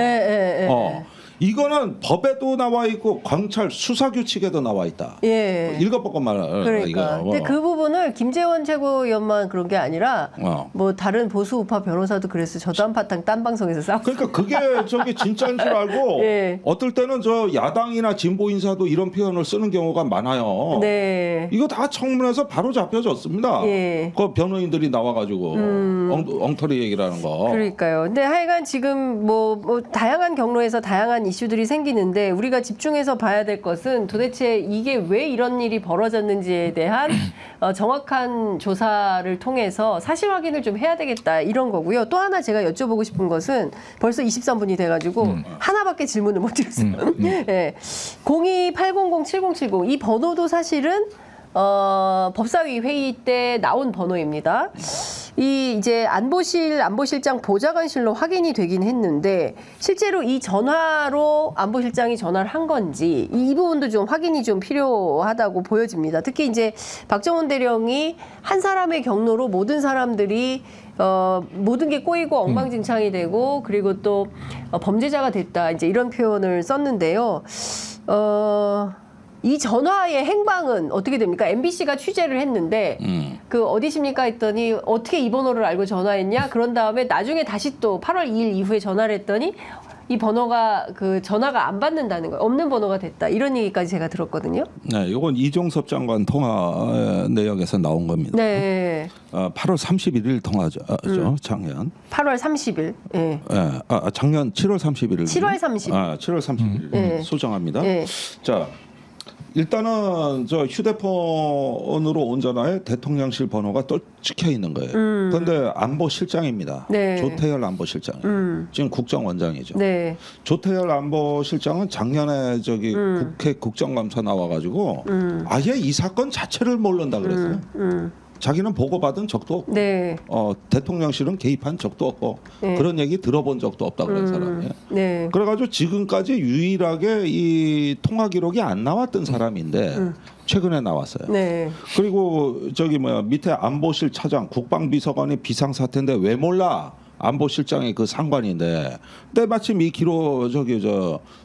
이거는 법에도 나와 있고 검찰 수사 규칙에도 나와 있다. 예. 읽어보고 말아. 그러니까. 근데 그 부분을 김재원 최고위원만 그런 게 아니라 뭐 다른 보수 우파 변호사도 그랬어요. 저도 한바탕 딴 방송에서 싸웠어요. 그러니까 그게 저기 진짜인 줄 알고 예. 어떨 때는 저 야당이나 진보 인사도 이런 표현을 쓰는 경우가 많아요. 네. 이거 다 청문회에서 바로 잡혀졌습니다. 예. 그 변호인들이 나와가지고 엉터리 얘기라는 거. 그러니까요. 근데 하여간 지금 뭐 다양한 경로에서 다양한 이슈들이 생기는데 우리가 집중해서 봐야 될 것은 도대체 이게 왜 이런 일이 벌어졌는지에 대한 정확한 조사를 통해서 사실 확인을 좀 해야 되겠다 이런 거고요. 또 하나 제가 여쭤보고 싶은 것은 벌써 23분이 돼가지고 하나밖에 질문을 못 드렸어요. 네. 02-800-7070 이 번호도 사실은 법사위 회의 때 나온 번호입니다. 이 이제 안보실장 보좌관실로 확인이 되긴 했는데 실제로 이 전화로 안보실장이 전화를 한 건지 이 부분도 좀 확인이 좀 필요하다고 보여집니다. 특히 이제 박정훈 대령이 한 사람의 경로로 모든 사람들이 모든 게 꼬이고 엉망진창이 되고 그리고 또 범죄자가 됐다 이제 이런 표현을 썼는데요. 이 전화의 행방은 어떻게 됩니까? MBC가 취재를 했는데 그 어디십니까 했더니 어떻게 이 번호를 알고 전화했냐? 그런 다음에 나중에 다시 또 8월 2일 이후에 전화를 했더니 이 번호가 그 전화가 안 받는다는 거예요. 없는 번호가 됐다. 이런 얘기까지 제가 들었거든요. 네, 이건 이종섭 장관 통화 내역에서 나온 겁니다. 네. 8월 31일 통화죠. 작년. 8월 30일. 예. 네. 작년 7월 31일. 7월 30일. 7월 30일. 네. 소정합니다. 네. 자. 일단은 저 휴대폰으로 온 전화에 대통령실 번호가 또 찍혀 있는 거예요. 그런데 안보실장입니다. 네. 조태열 안보실장. 지금 국정원장이죠. 네. 조태열 안보실장은 작년에 저기 국회 국정감사 나와가지고 아예 이 사건 자체를 모른다 그랬어요. 자기는 보고받은 적도 없고 네. 대통령실은 개입한 적도 없고 네. 그런 얘기 들어본 적도 없다 그런 사람이에요. 네. 그래가지고 지금까지 유일하게 이 통화 기록이 안 나왔던 사람인데 최근에 나왔어요. 네. 그리고 저기 밑에 안보실 차장 국방비서관이 비상사태인데 왜 몰라? 안보실장이 그 상관인데 때마침 이 기록 저기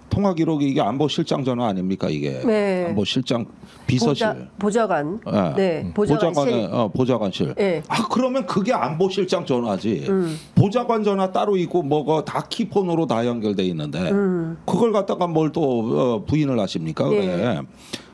통화 기록이 이게 안보실장 전화 아닙니까 이게? 네. 안보실장 비서실 보좌관. 네. 보좌관실. 보좌관실. 네. 그러면 그게 안보실장 전화지. 보좌관 전화 따로 있고 뭐가 다 키폰으로 다 연결돼 있는데 그걸 갖다가 뭘 또 부인을 하십니까? 그래. 네.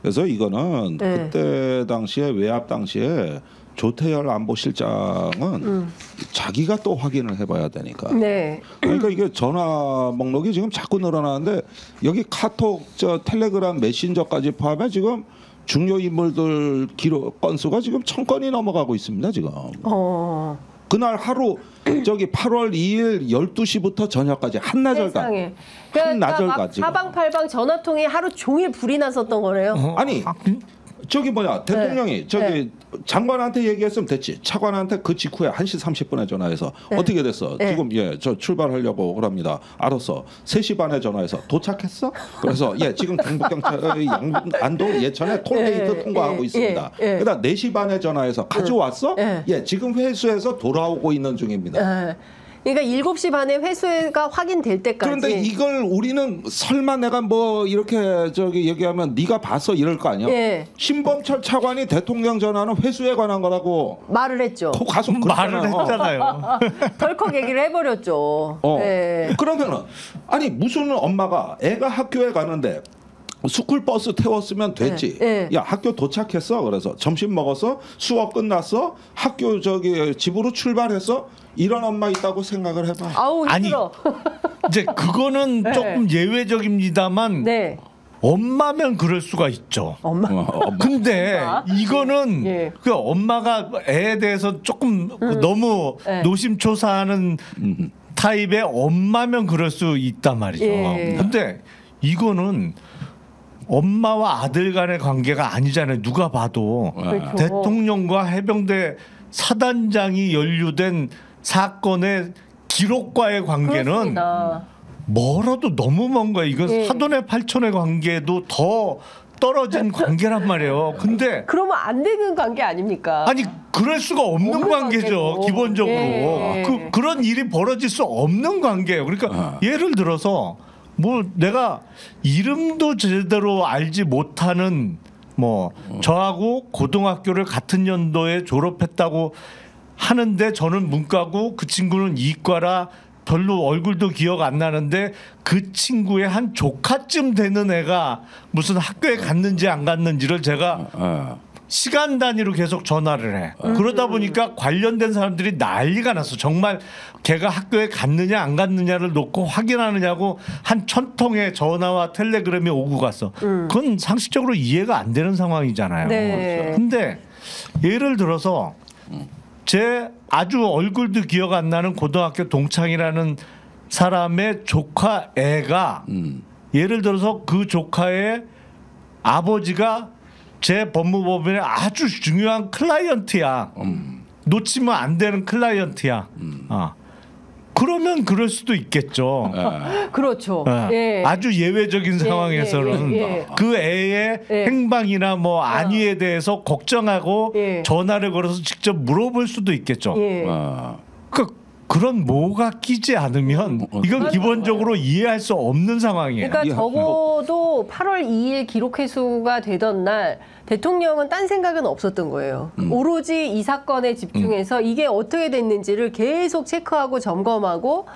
그래서 이거는 네. 그때 당시에 외압 당시에 조태열 안보실장은 자기가 또 확인을 해봐야 되니까. 네. 그러니까 이게 전화 목록이 지금 자꾸 늘어나는데 여기 카톡, 텔레그램, 메신저까지 포함해 지금 중요 인물들 기록 건수가 지금 1000건이 넘어가고 있습니다 지금. 그날 하루 저기 8월 2일 12시부터 저녁까지 한나절간. 한나절까지. 사방팔방 전화통에 하루 종일 불이 났었던 거래요. 아니. 저기 대통령이 저기 장관한테 얘기했으면 됐지. 차관한테 그 직후에 1시 30분에 전화해서 어떻게 됐어? 지금 저 출발하려고 그럽니다. 알았어. 3시 반에 전화해서 도착했어? 그래서 지금 경북경찰 안동 예천에 톨게이트 통과하고 있습니다. 그다음 4시 반에 전화해서 가져왔어? 지금 회수해서 돌아오고 있는 중입니다. 그러니까 7시 반에 회수가 확인될 때까지. 그런데 이걸 우리는 설마 내가 뭐 이렇게 저기 얘기하면 네가 봤어 이럴 거 아니야? 신범철 차관이 대통령 전화는 회수에 관한 거라고 말을 했죠. 가서 말을 했잖아요. 덜컥 얘기를 해버렸죠. 그러면은 아니 무슨 엄마가 애가 학교에 가는데 스쿨버스 태웠으면 됐지. 야 학교 도착했어. 그래서 점심 먹었어. 수업 끝났어. 학교 저기 집으로 출발했어. 이런 엄마 있다고 생각을 해봐. 아우 힘들어. 이제 그거는 조금 예외적입니다만 엄마면 그럴 수가 있죠. 엄마. 근데 이거는 그 엄마가 애에 대해서 조금 너무 노심초사하는 타입의 엄마면 그럴 수 있단 말이죠. 근데 이거는 엄마와 아들 간의 관계가 아니잖아요. 누가 봐도 대통령과 해병대 사단장이 연루된 사건의 기록과의 관계는 그렇습니다. 멀어도 너무 먼 거예요. 이건 사돈의 팔촌의 관계도 더 떨어진 관계란 말이에요. 근데 그러면 안 되는 관계 아닙니까? 아니 그럴 수가 없는 관계죠. 관계고. 기본적으로 그런 일이 벌어질 수 없는 관계예요. 그러니까 예를 들어서 뭐 내가 이름도 제대로 알지 못하는 뭐 저하고 고등학교를 같은 연도에 졸업했다고 하는데 저는 문과고 그 친구는 이과라 별로 얼굴도 기억 안 나는데 그 친구의 한 조카쯤 되는 애가 무슨 학교에 갔는지 안 갔는지를 제가 시간 단위로 계속 전화를 해. 그러다 보니까 관련된 사람들이 난리가 났어. 정말 걔가 학교에 갔느냐 안 갔느냐를 놓고 확인하느냐고 한 1000통의 전화와 텔레그램이 오고 갔어. 그건 상식적으로 이해가 안 되는 상황이잖아요. 네. 근데 예를 들어서 제 아주 얼굴도 기억 안 나는 고등학교 동창이라는 사람의 조카 애가 예를 들어서 그 조카의 아버지가 제 법무법인의 아주 중요한 클라이언트야. 놓치면 안 되는 클라이언트야. 그러면 그럴 수도 있겠죠. 그렇죠. 예. 아주 예외적인 상황에서는 그 애의 행방이나 뭐 안위에 대해서 걱정하고 전화를 걸어서 직접 물어볼 수도 있겠죠. 그런 뭐가 끼지 않으면 이건 기본적으로 이해할 수 없는 상황이에요. 그러니까 적어도 8월 2일 기록 회수가 되던 날 대통령은 딴 생각은 없었던 거예요. 오로지 이 사건에 집중해서 이게 어떻게 됐는지를 계속 체크하고 점검하고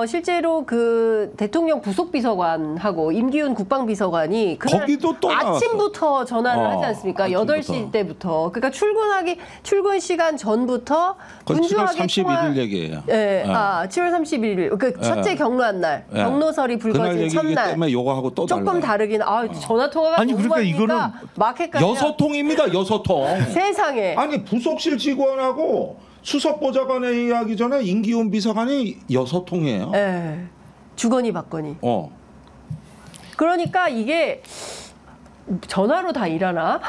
실제로 그 대통령 부속비서관하고 임기훈 국방비서관이 그날 거기도 또 아침부터 전화를 하지 않습니까? 아침부터. 8시 때부터. 그러니까 출근 시간 전부터 7월 31일 얘기예요. 예, 7월 31일 그 첫째 경로한 날 경로설이 불거진 첫날 때문에 요거하고 또 조금 다르긴 전화 통화가 아니 그러니까 이거는 마켓까지 6통입니다. 6통. 세상에. 아니 부속실 직원하고 수석보좌관에 이야기 전에 임기훈 비서관이 6통이에요. 예. 주거니 받거니. 그러니까 이게 전화로 다 일하나?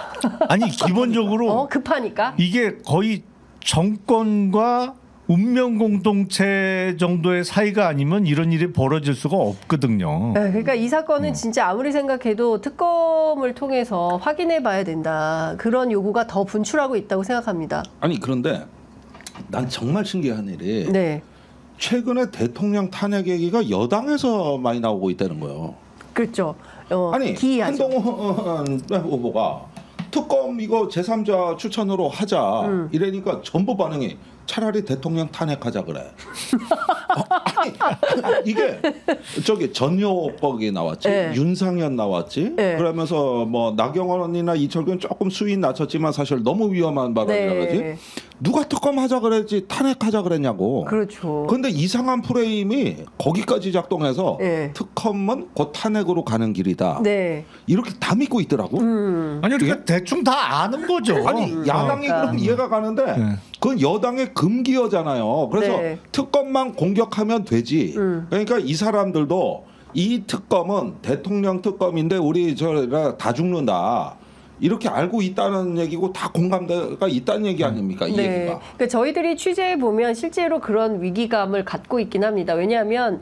아니 기본적으로 급하니까. 이게 거의 정권과 운명 공동체 정도의 사이가 아니면 이런 일이 벌어질 수가 없거든요. 네, 그러니까 이 사건은 진짜 아무리 생각해도 특검을 통해서 확인해 봐야 된다. 그런 요구가 더 분출하고 있다고 생각합니다. 아니 그런데 난 정말 신기한 일이 최근에 대통령 탄핵 얘기가 여당에서 많이 나오고 있다는 거예요. 그렇죠. 아니 기이하죠. 한동훈 후보가 특검 이거 제3자 추천으로 하자 이러니까 전부 반응이 차라리 대통령 탄핵하자 그래. 아니 이게 저기 전효옥이 나왔지, 윤상현 나왔지. 그러면서 뭐 나경원이나 이철규는 조금 수위 낮췄지만 사실 너무 위험한 발언이라 그러지. 누가 특검 하자 그랬지 탄핵하자 그랬냐고. 그렇죠. 그런데 이상한 프레임이 거기까지 작동해서 특검은 곧 탄핵으로 가는 길이다. 이렇게 다 믿고 있더라고. 아니 그러니까 대충 다 아는 거죠. 아니 야당이 그럼 이해가 가는데 그건 여당의 금기어잖아요. 그래서 특검만 공격하면 되지. 그러니까 이 사람들도 이 특검은 대통령 특검인데 우리 저가 다 죽는다. 이렇게 알고 있다는 얘기고 다 공감대가 있다는 얘기 아닙니까? 이 얘기가. 그러니까 저희들이 취재해 보면 실제로 그런 위기감을 갖고 있긴 합니다. 왜냐하면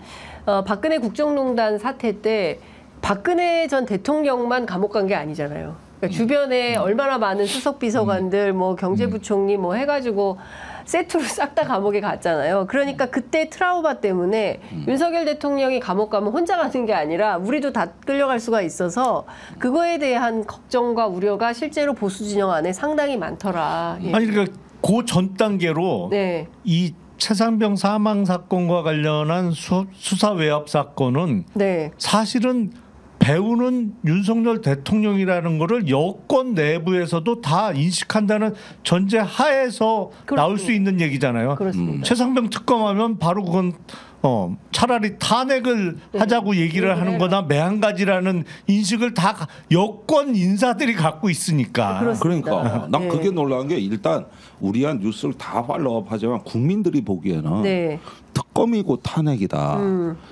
박근혜 국정농단 사태 때 박근혜 전 대통령만 감옥 간 게 아니잖아요. 그러니까 주변에 얼마나 많은 수석 비서관들, 뭐 경제부총리 뭐 해가지고 세트로 싹 다 감옥에 갔잖아요. 그러니까 그때 트라우마 때문에 윤석열 대통령이 감옥 가면 혼자 가는 게 아니라 우리도 다 끌려갈 수가 있어서 그거에 대한 걱정과 우려가 실제로 보수 진영 안에 상당히 많더라. 아니 그러니까 그 전 단계로 이 최상병 사망 사건과 관련한 수사 외압 사건은 사실은 배우는 윤석열 대통령이라는 거를 여권 내부에서도 다 인식한다는 전제 하에서 나올 수 있는 얘기잖아요. 최상병 특검하면 바로 그건 차라리 탄핵을 하자고 얘기를 하는 거나 매한가지라는 인식을 다 여권 인사들이 갖고 있으니까. 그러니까 난 그게 놀라운 게 일단 우리한 뉴스를 다 팔로우하지만 국민들이 보기에는 특검이고 탄핵이다.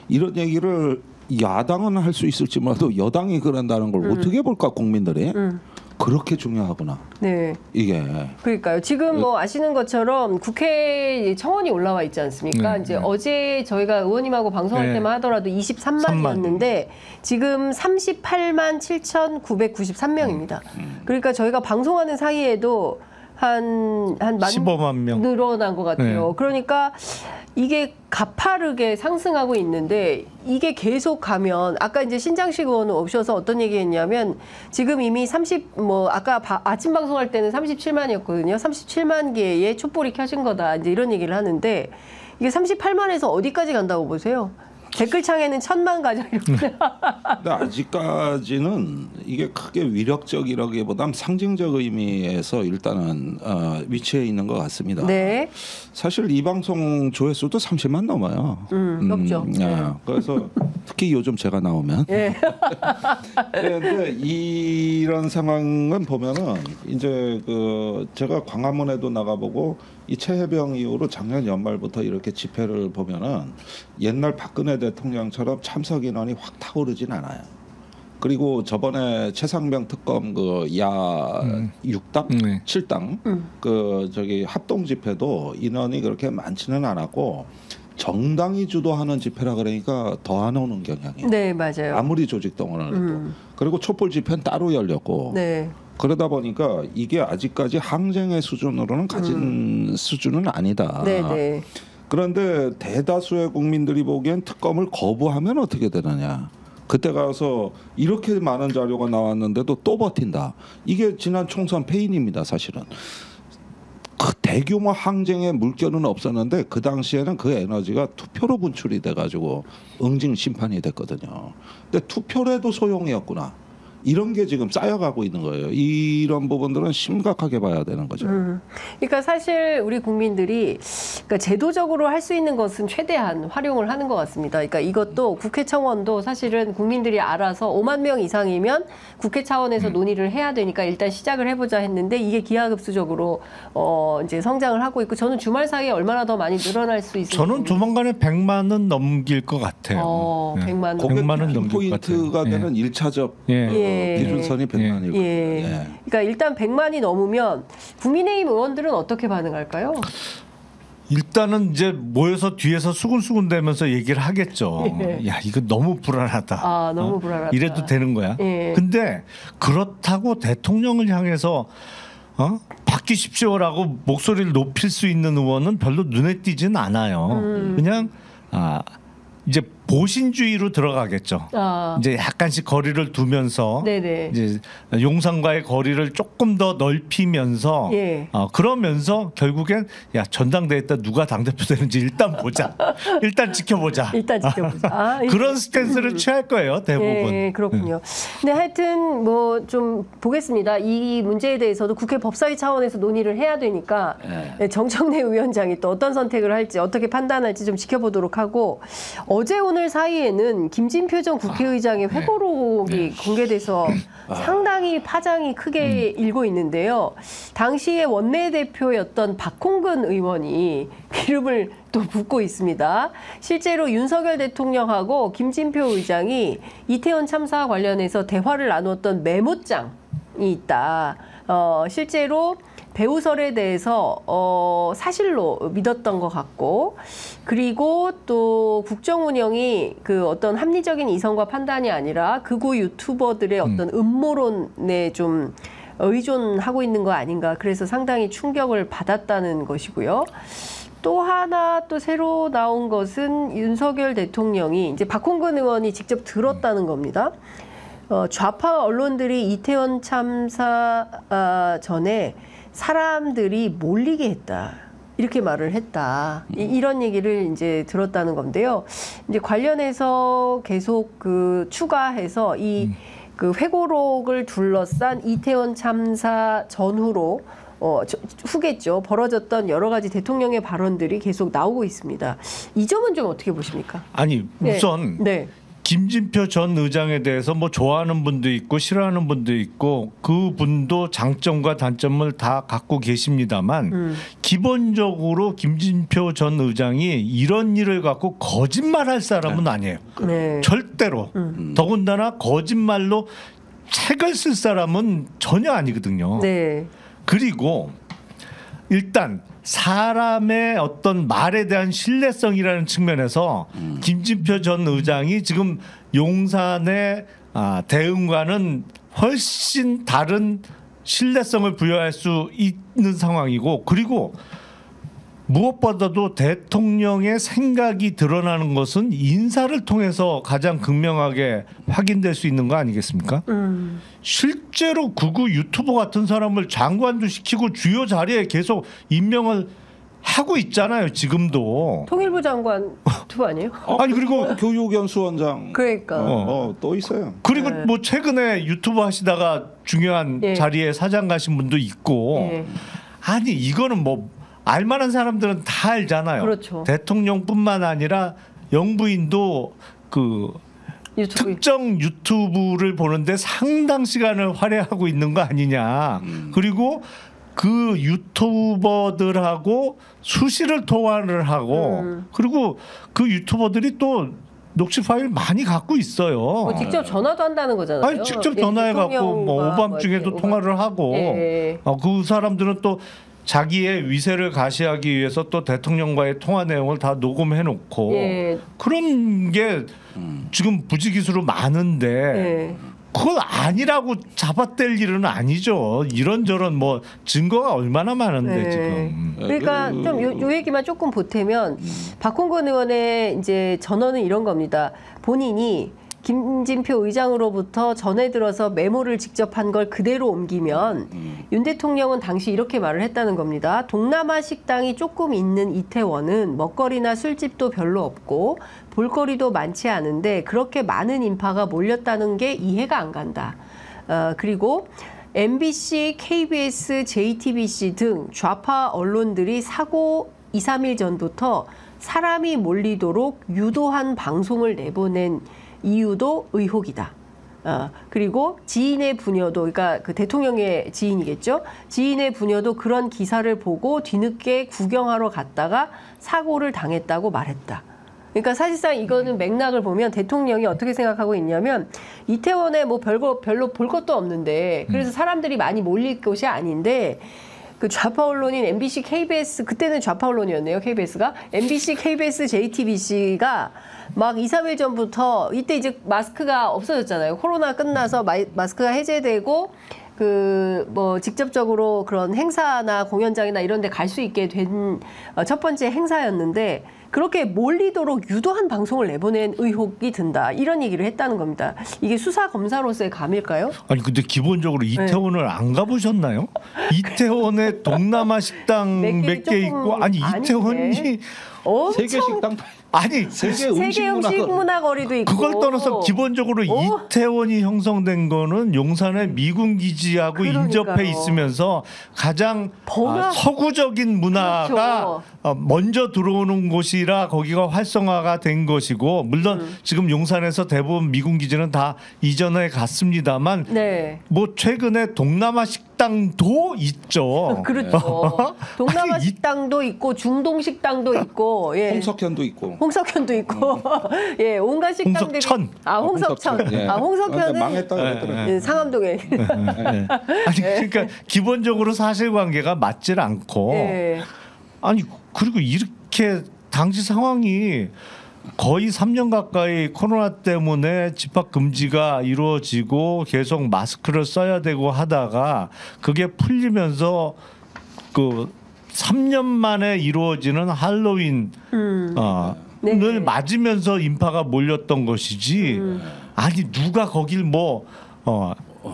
이런 얘기를 야당은 할 수 있을지 몰라도 여당이 그런다는 걸 어떻게 볼까 국민들이 그렇게 중요하구나. 이게 그러니까요. 지금 뭐 아시는 것처럼 국회 청원이 올라와 있지 않습니까? 이제 어제 저희가 의원님하고 방송할 때만 하더라도 23만이었는데 지금 38만 7,993명입니다. 그러니까 저희가 방송하는 사이에도 한 15만 명 늘어난 것 같아요. 그러니까 이게 가파르게 상승하고 있는데 이게 계속 가면 아까 이제 신장식 의원은 오셔서 어떤 얘기했냐면 지금 이미 아까 아침 방송할 때는 37만이었거든요. 37만 개의 촛불이 켜진 거다. 이제 이런 얘기를 하는데 이게 38만에서 어디까지 간다고 보세요? 댓글창에는 1000만 가자이렇게. 근데 아직까지는 이게 크게 위력적이라기보다는 상징적 의미에서 일단은 위치해 있는 것 같습니다. 네. 사실 이 방송 조회수도 30만 넘어요. 높죠. 그래서 특히 요즘 제가 나오면. 네. 그런데 이런 상황은 보면은 이제 제가 광화문에도 나가보고 이 최혜병 이후로 작년 연말부터 이렇게 집회를 보면은 옛날 박근혜 대통령처럼 참석 인원이 확 타오르진 않아요. 그리고 저번에 최상병 특검 야 6당, 7당 합동 집회도 인원이 그렇게 많지는 않았고 정당이 주도하는 집회라 그러니까 더 안 오는 경향이에요. 네, 맞아요. 아무리 조직 동원을 해도. 그리고 촛불 집회는 따로 열렸고. 네. 그러다 보니까 이게 아직까지 항쟁의 수준으로는 가진 수준은 아니다. 네네. 그런데 대다수의 국민들이 보기엔 특검을 거부하면 어떻게 되느냐. 그때 가서 이렇게 많은 자료가 나왔는데도 또 버틴다. 이게 지난 총선 패인입니다. 사실은. 그 대규모 항쟁의 물결은 없었는데 그 당시에는 그 에너지가 투표로 분출이 돼가지고 응징 심판이 됐거든요. 근데 투표라도 소용이었구나. 이런 게 지금 쌓여가고 있는 거예요. 이런 부분들은 심각하게 봐야 되는 거죠. 그러니까 사실 우리 국민들이 제도적으로 할 수 있는 것은 최대한 활용을 하는 것 같습니다. 그러니까 이것도 국회 청원도 사실은 국민들이 알아서 5만 명 이상이면 국회 차원에서 논의를 해야 되니까 일단 시작을 해보자 했는데 이게 기하급수적으로 이제 성장을 하고 있고 저는 주말 사이에 얼마나 더 많이 늘어날 수 있을지. 저는 조만간에 100만은 넘길 것 같아요. 100만. 100만은 넘길 것 같아요. 포인트가 되는 1차적 기준선이 100만일 거예요. 그러니까 일단 100만이 넘으면 국민의힘 의원들은 어떻게 반응할까요? 일단은 이제 모여서 뒤에서 수군수군대면서 얘기를 하겠죠. 야, 이거 너무 불안하다. 너무 불안하다. 이래도 되는 거야. 근데 그렇다고 대통령을 향해서 바뀌십시오라고 목소리를 높일 수 있는 의원은 별로 눈에 띄진 않아요. 그냥 이제 보신주의로 들어가겠죠. 이제 약간씩 거리를 두면서 이제 용산과의 거리를 조금 더 넓히면서 그러면서 결국엔 야 전당대회 때 누가 당대표 되는지 일단 보자. 일단 지켜보자. 일단 지켜보자. 그런 스탠스를 취할 거예요. 대부분. 그렇군요. 근데 하여튼 뭐 좀 보겠습니다. 이 문제에 대해서도 국회 법사위 차원에서 논의를 해야 되니까 정청래 위원장이 또 어떤 선택을 할지 어떻게 판단할지 좀 지켜보도록 하고 어제 오늘 사이에는 김진표 전 국회의장의 회고록이 공개돼서 상당히 파장이 크게 일고 있는데요. 당시에 원내대표였던 박홍근 의원이 이름을 또 붓고 있습니다. 실제로 윤석열 대통령하고 김진표 의장이 이태원 참사 관련해서 대화를 나누었던 메모장이 있다. 실제로 배우설에 대해서 사실로 믿었던 것 같고 그리고 또 국정 운영이 그 어떤 합리적인 이성과 판단이 아니라 극우 유튜버들의 어떤 음모론에 좀 의존하고 있는 거 아닌가 그래서 상당히 충격을 받았다는 것이고요. 또 하나 또 새로 나온 것은 윤석열 대통령이 이제 박홍근 의원이 직접 들었다는 겁니다. 좌파 언론들이 이태원 참사 전에 사람들이 몰리게 했다. 이렇게 말을 했다. 이런 얘기를 이제 들었다는 건데요. 이제 관련해서 계속 추가해서 그 회고록을 둘러싼 이태원 참사 전후로 후겠죠. 벌어졌던 여러 가지 대통령의 발언들이 계속 나오고 있습니다. 이 점은 좀 어떻게 보십니까? 아니 우선 김진표 전 의장에 대해서 뭐 좋아하는 분도 있고 싫어하는 분도 있고 그 분도 장점과 단점을 다 갖고 계십니다만 기본적으로 김진표 전 의장이 이런 일을 갖고 거짓말할 사람은 아니에요. 절대로. 더군다나 거짓말로 책을 쓸 사람은 전혀 아니거든요. 그리고 일단 사람의 어떤 말에 대한 신뢰성이라는 측면에서 김진표 전 의장이 지금 용산의 대응과는 훨씬 다른 신뢰성을 부여할 수 있는 상황이고 그리고 무엇보다도 대통령의 생각이 드러나는 것은 인사를 통해서 가장 극명하게 확인될 수 있는 거 아니겠습니까? 실제로 극우 유튜버 같은 사람을 장관도 시키고 주요 자리에 계속 임명을 하고 있잖아요. 지금도. 통일부 장관 투 아니에요? 아니 그리고 교육연수원장 그러니까. 또 있어요. 그리고 뭐 최근에 유튜브 하시다가 중요한 예. 자리에 사장 가신 분도 있고 예. 아니 이거는 뭐 알만한 사람들은 다 알잖아요. 그렇죠. 대통령뿐만 아니라 영부인도 그 유튜브. 특정 유튜브를 보는데 상당 시간을 할애하고 있는 거 아니냐. 그리고 그 유튜버들하고 수시를 통화를 하고 그리고 그 유튜버들이 또 녹취 파일 많이 갖고 있어요. 뭐 직접 전화도 한다는 거잖아요. 아니 직접 전화해 갖고 뭐 오밤중에도 통화를 하고 예. 그 사람들은 또 자기의 위세를 가시하기 위해서 또 대통령과의 통화 내용을 다 녹음해 놓고 예. 그런 게 지금 부지기수로 많은데 예. 그건 아니라고 잡아댈 일은 아니죠. 이런저런 뭐 증거가 얼마나 많은데 네. 지금. 그러니까 좀 요 얘기만 조금 보태면 박홍근 의원의 이제 전언은 이런 겁니다. 본인이 김진표 의장으로부터 전해 들어서 메모를 직접 한 걸 그대로 옮기면 윤 대통령은 당시 이렇게 말을 했다는 겁니다. 동남아 식당이 조금 있는 이태원은 먹거리나 술집도 별로 없고 볼거리도 많지 않은데 그렇게 많은 인파가 몰렸다는 게 이해가 안 간다. 그리고 MBC, KBS, JTBC 등 좌파 언론들이 사고 2, 3일 전부터 사람이 몰리도록 유도한 방송을 내보낸 이유도 의혹이다. 그리고 지인의 부녀도, 그러니까 그 대통령의 지인이겠죠. 지인의 부녀도 그런 기사를 보고 뒤늦게 구경하러 갔다가 사고를 당했다고 말했다. 그러니까 사실상 이거는 맥락을 보면 대통령이 어떻게 생각하고 있냐면 이태원에 뭐 별로 볼 것도 없는데 그래서 사람들이 많이 몰릴 곳이 아닌데 그 좌파 언론인 MBC, KBS 그때는 좌파 언론이었네요. KBS가 MBC, KBS, JTBC가 막 2, 3일 전부터 이때 이제 마스크가 없어졌잖아요. 코로나 끝나서 마스크가 해제되고 그 뭐 직접적으로 그런 행사나 공연장이나 이런 데 갈 수 있게 된 첫 번째 행사였는데 그렇게 몰리도록 유도한 방송을 내보낸 의혹이 든다. 이런 얘기를 했다는 겁니다. 이게 수사 검사로서의 감일까요? 아니 근데 기본적으로 이태원을 안 가보셨나요? 이태원에 동남아 식당 몇 개 있고 아니 이태원이 세계 식당 아니 세계 음식 문화 거리도 있고 그걸 떠나서 기본적으로 이태원이 형성된 거는 용산의 미군 기지하고 그러니까요. 인접해 있으면서 가장 서구적인 문화가 그렇죠. 먼저 들어오는 곳이라 거기가 활성화가 된 것이고 물론 지금 용산에서 대부분 미군 기지는 다 이전에 갔습니다만 네. 뭐 최근에 동남아 식당도 있죠. 그렇죠. 동남아 식당도 있고 중동 식당도 있고 예. 홍석현도 있고 홍석현도 있고 예 온갖 식당들이 홍석천. 홍석천 예. 홍석현은 망했다 그러더라고요. 예, 상암동에 아니 그러니까 기본적으로 사실관계가 맞질 않고 예. 아니 그리고 이렇게 당시 상황이 거의 3년 가까이 코로나 때문에 집합 금지가 이루어지고 계속 마스크를 써야 되고 하다가 그게 풀리면서 그 3년 만에 이루어지는 할로윈 네. 늘 맞으면서 인파가 몰렸던 것이지 아니 누가 거길 뭐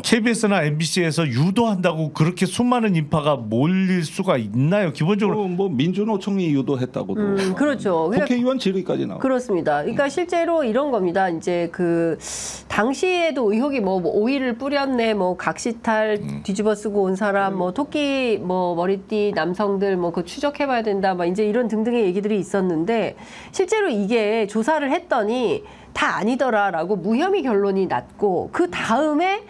KBS나 MBC에서 유도한다고 그렇게 수많은 인파가 몰릴 수가 있나요? 기본적으로 뭐 민주노총이 유도했다고도 그렇죠. 국회의원 질의까지 나오고 그렇습니다. 그러니까 실제로 이런 겁니다. 이제 그 당시에도 의혹이 뭐 오일을 뿌렸네, 뭐 각시탈 뒤집어 쓰고 온 사람, 뭐 토끼 뭐 머리띠 남성들 뭐 그 추적해봐야 된다, 막 이제 이런 등등의 얘기들이 있었는데 실제로 이게 조사를 했더니 다 아니더라라고 무혐의 결론이 났고 그 다음에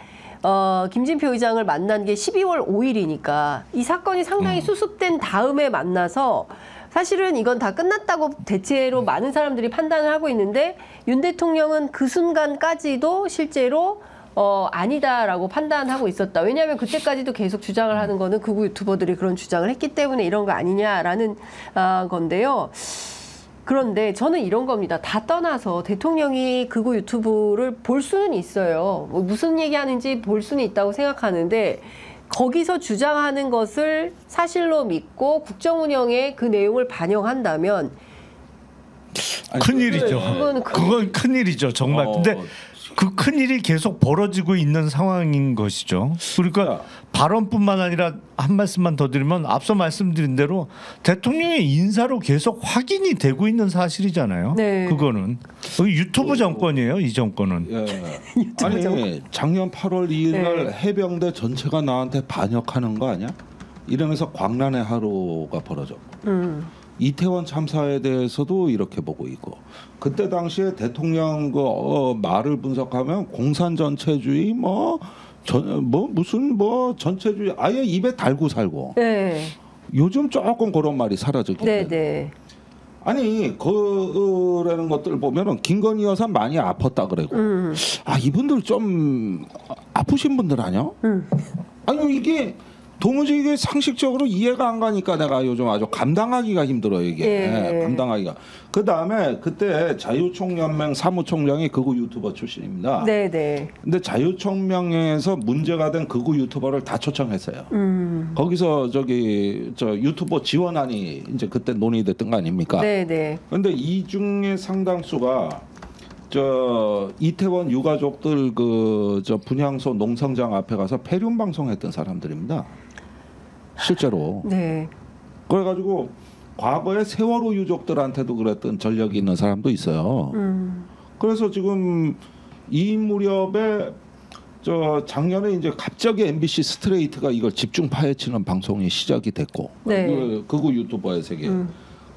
김진표 의장을 만난 게 12월 5일이니까 이 사건이 상당히 수습된 다음에 만나서 사실은 이건 다 끝났다고 대체로 많은 사람들이 판단을 하고 있는데 윤 대통령은 그 순간까지도 실제로 아니다라고 판단하고 있었다. 왜냐하면 그때까지도 계속 주장을 하는 거는 극우 유튜버들이 그런 주장을 했기 때문에 이런 거 아니냐라는 건데요. 그런데 저는 이런 겁니다. 다 떠나서 대통령이 극우 유튜브를 볼 수는 있어요. 뭐 무슨 얘기하는지 볼 수는 있다고 생각하는데 거기서 주장하는 것을 사실로 믿고 국정 운영에 그 내용을 반영한다면 큰일이죠. 그건 큰일이죠. 정말. 근데 그 큰일이 계속 벌어지고 있는 상황인 것이죠. 그러니까 발언뿐만 아니라 한 말씀만 더 드리면 앞서 말씀드린 대로 대통령의 인사로 계속 확인이 되고 있는 사실이잖아요. 네. 그거는 유튜브 정권이에요. 이 정권은. 예. 아니 작년 8월 2일 날 해병대 전체가 나한테 반역하는 거 아니야? 이러면서 광란의 하루가 벌어졌고 이태원 참사에 대해서도 이렇게 보고 있고 그때 당시에 대통령 말을 분석하면 공산 전체주의 무슨 전체주의 아예 입에 달고 살고 네. 요즘 조금 그런 말이 사라졌기 때문에 네. 아니 그라는 것들 보면은 김건희 여사 많이 아팠다 그러고 아 이분들 좀 아프신 분들 아니야? 아니 이게 도무지 이게 상식적으로 이해가 안 가니까 내가 요즘 아주 감당하기가 힘들어요 이게 감당하기가. 그 다음에 그때 자유총연맹 사무총장이 극우 유튜버 출신입니다. 네네. 근데 자유총연맹에서 문제가 된 극우 유튜버를 다 초청했어요. 거기서 저 유튜버 지원안이 이제 그때 논의됐던 거 아닙니까? 네네. 근데 이 중에 상당수가 이태원 유가족들 분향소 농성장 앞에 가서 폐륜 방송했던 사람들입니다. 실제로. 네. 그래가지고 과거에 세월호 유족들한테도 그랬던 전력이 있는 사람도 있어요. 그래서 지금 이 무렵에 작년에 이제 갑자기 MBC 스트레이트가 이걸 집중 파헤치는 방송이 시작이 됐고, 네. 극우 유튜버의 세계.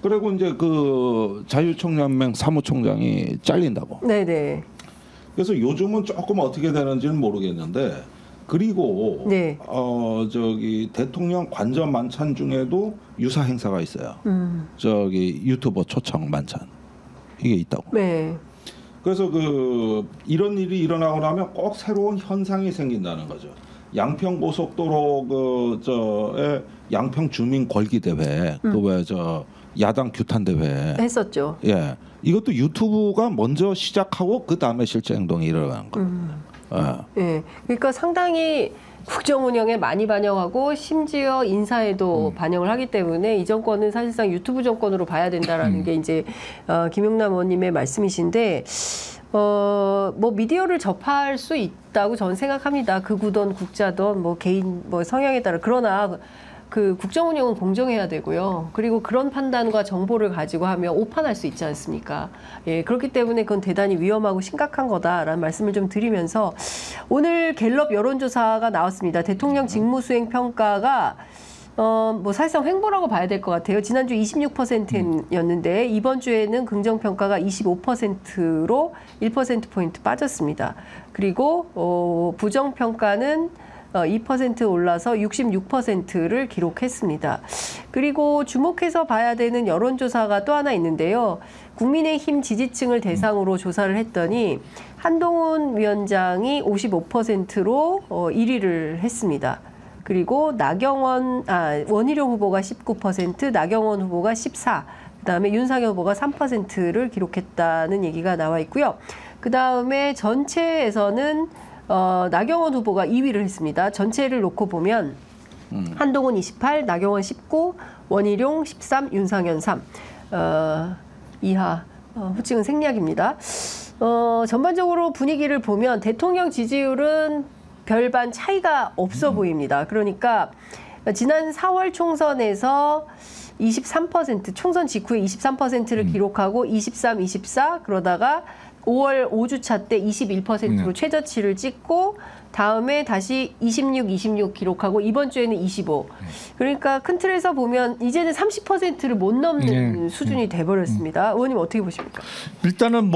그리고 이제 그 자유총연맹 사무총장이 잘린다고. 네네. 그래서 요즘은 조금 어떻게 되는지는 모르겠는데, 그리고 네. 대통령 관저 만찬 중에도 유사 행사가 있어요. 유튜버 초청 만찬 이게 있다고. 네. 그래서 이런 일이 일어나고 나면 꼭 새로운 현상이 생긴다는 거죠. 양평 고속도로의 양평 주민 권리 대회, 야당 규탄 대회 했었죠. 예, 이것도 유튜브가 먼저 시작하고 그 다음에 실제 행동이 일어나는 거예요. 예. 그러니까 상당히 국정 운영에 많이 반영하고 심지어 인사에도 반영을 하기 때문에 이 정권은 사실상 유튜브 정권으로 봐야 된다라는 게 이제 김용남 의원님의 말씀이신데 미디어를 접할 수 있다고 저는 생각합니다. 극우든 국자든 개인 성향에 따라. 그러나 그 국정 운영은 공정해야 되고요. 그리고 그런 판단과 정보를 가지고 하면 오판할 수 있지 않습니까? 예, 그렇기 때문에 그건 대단히 위험하고 심각한 거다라는 말씀을 좀 드리면서 오늘 갤럽 여론조사가 나왔습니다. 대통령 직무수행 평가가 사실상 횡보라고 봐야 될 것 같아요. 지난주 26%였는데 이번 주에는 긍정평가가 25%로 1%포인트 빠졌습니다. 그리고 부정평가는 2% 올라서 66%를 기록했습니다. 그리고 주목해서 봐야 되는 여론조사가 또 하나 있는데요. 국민의힘 지지층을 대상으로 조사를 했더니 한동훈 위원장이 55%로 1위를 했습니다. 그리고 원희룡 후보가 19%, 나경원 후보가 14%, 그다음에 윤석열 후보가 3%를 기록했다는 얘기가 나와 있고요. 그다음에 전체에서는 나경원 후보가 2위를 했습니다. 전체를 놓고 보면 한동훈 28, 나경원 19, 원희룡 13, 윤상현 3. 이하 후칭은 생략입니다. 전반적으로 분위기를 보면 대통령 지지율은 별반 차이가 없어 보입니다. 그러니까 지난 4월 총선에서 23%, 총선 직후에 23%를 기록하고 23, 24 그러다가 5월 5주차 때 21%로 최저치를 찍고 다음에 다시 26 기록하고 이번 주에는 25. 그러니까 큰 틀에서 보면 이제는 30%를 못 넘는 수준이 돼버렸습니다. 의원님 어떻게 보십니까? 일단은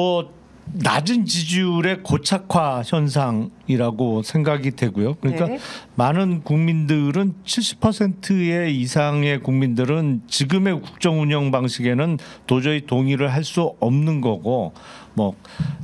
낮은 지지율의 고착화 현상이라고 생각이 되고요. 그러니까 많은 국민들은 70% 이상의 국민들은 지금의 국정 운영 방식에는 도저히 동의를 할 수 없는 거고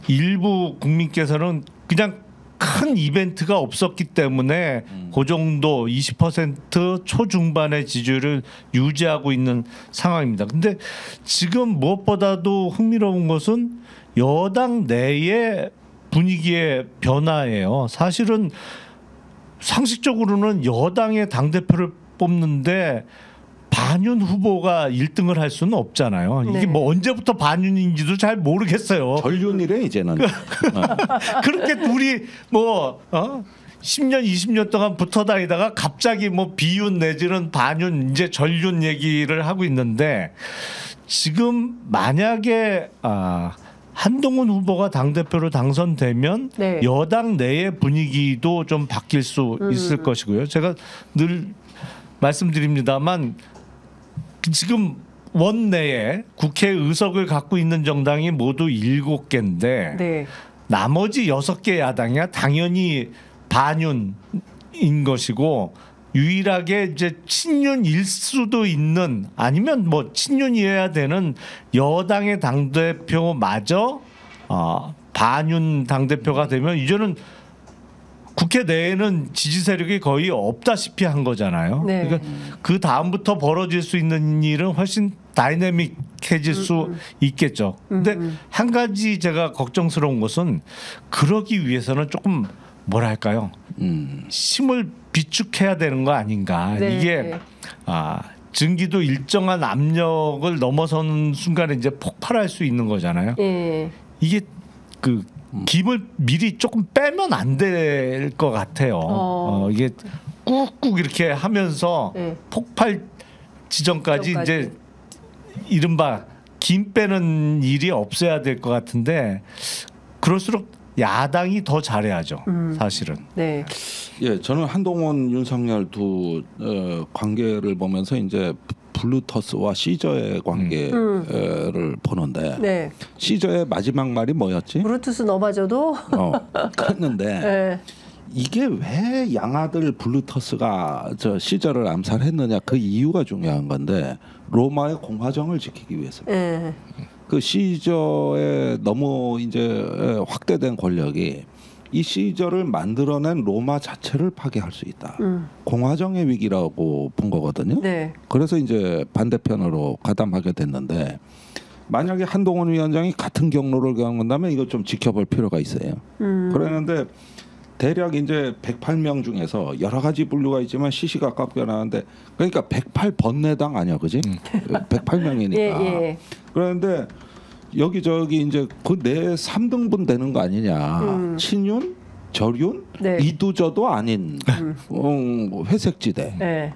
일부 국민께서는 그냥 큰 이벤트가 없었기 때문에 그 정도 20% 초중반의 지지율을 유지하고 있는 상황입니다. 근데 지금 무엇보다도 흥미로운 것은 여당 내의 분위기의 변화예요. 사실은 상식적으로는 여당의 당 대표를 뽑는데 반윤 후보가 1등을 할 수는 없잖아요. 이게 네. 뭐 언제부터 반윤인지도 잘 모르겠어요. 전륜이래 이제는. 그렇게 둘이 뭐 10년, 20년 동안 붙어 다니다가 갑자기 뭐 비윤 내지는 반윤 이제 전륜 얘기를 하고 있는데 지금 만약에 한동훈 후보가 당대표로 당선되면 네. 여당 내의 분위기도 좀 바뀔 수 있을 것이고요. 제가 늘 말씀드립니다만 지금 원내에 국회 의석을 갖고 있는 정당이 모두 7개인데 네. 나머지 6개 야당이야 당연히 반윤인 것이고 유일하게 이제 친윤일 수도 있는 아니면 뭐 친윤이어야 되는 여당의 당대표마저 반윤 당대표가 되면 이제는 국회 내에는 지지 세력이 거의 없다시피 한 거잖아요. 네. 그러니까 그 다음부터 벌어질 수 있는 일은 훨씬 다이내믹해질 수 있겠죠. 근데 한 가지 제가 걱정스러운 것은 그러기 위해서는 조금 뭐랄까요? 힘을 비축해야 되는 거 아닌가. 네. 이게 증기도 일정한 압력을 넘어서는 순간에 이제 폭발할 수 있는 거잖아요. 네. 이게 그 김을 미리 조금 빼면 안 될 것 같아요. 이게 꾹꾹 이렇게 하면서 네. 폭발 지점까지 이제 이른바 김 빼는 일이 없어야 될 것 같은데 그럴수록 야당이 더 잘해야죠. 사실은. 네. 예, 저는 한동훈, 윤석열 두 관계를 보면서 이제 블루투스와 시저의 관계를 보는데 네. 시저의 마지막 말이 뭐였지? 블루투스 넘어져도 그랬는데 네. 이게 왜 양아들 블루투스가 저 시저를 암살했느냐 그 이유가 중요한 건데 로마의 공화정을 지키기 위해서. 네. 그 시저의 너무 이제 확대된 권력이 이 시저를 만들어낸 로마 자체를 파괴할 수 있다. 공화정의 위기라고 본 거거든요. 네. 그래서 이제 반대편으로 가담하게 됐는데 만약에 한동훈 위원장이 같은 경로를 가는다면 이거 좀 지켜볼 필요가 있어요. 그러는데 대략 이제 108명 중에서 여러 가지 분류가 있지만 시시각각변 하는데 그러니까 108번내당 아니야, 그지? 108명이니까. 예. 그런데 여기저기 이제 그 내 3등분 되는 거 아니냐. 친윤, 절윤, 네. 이두저도 아닌 회색지대. 네.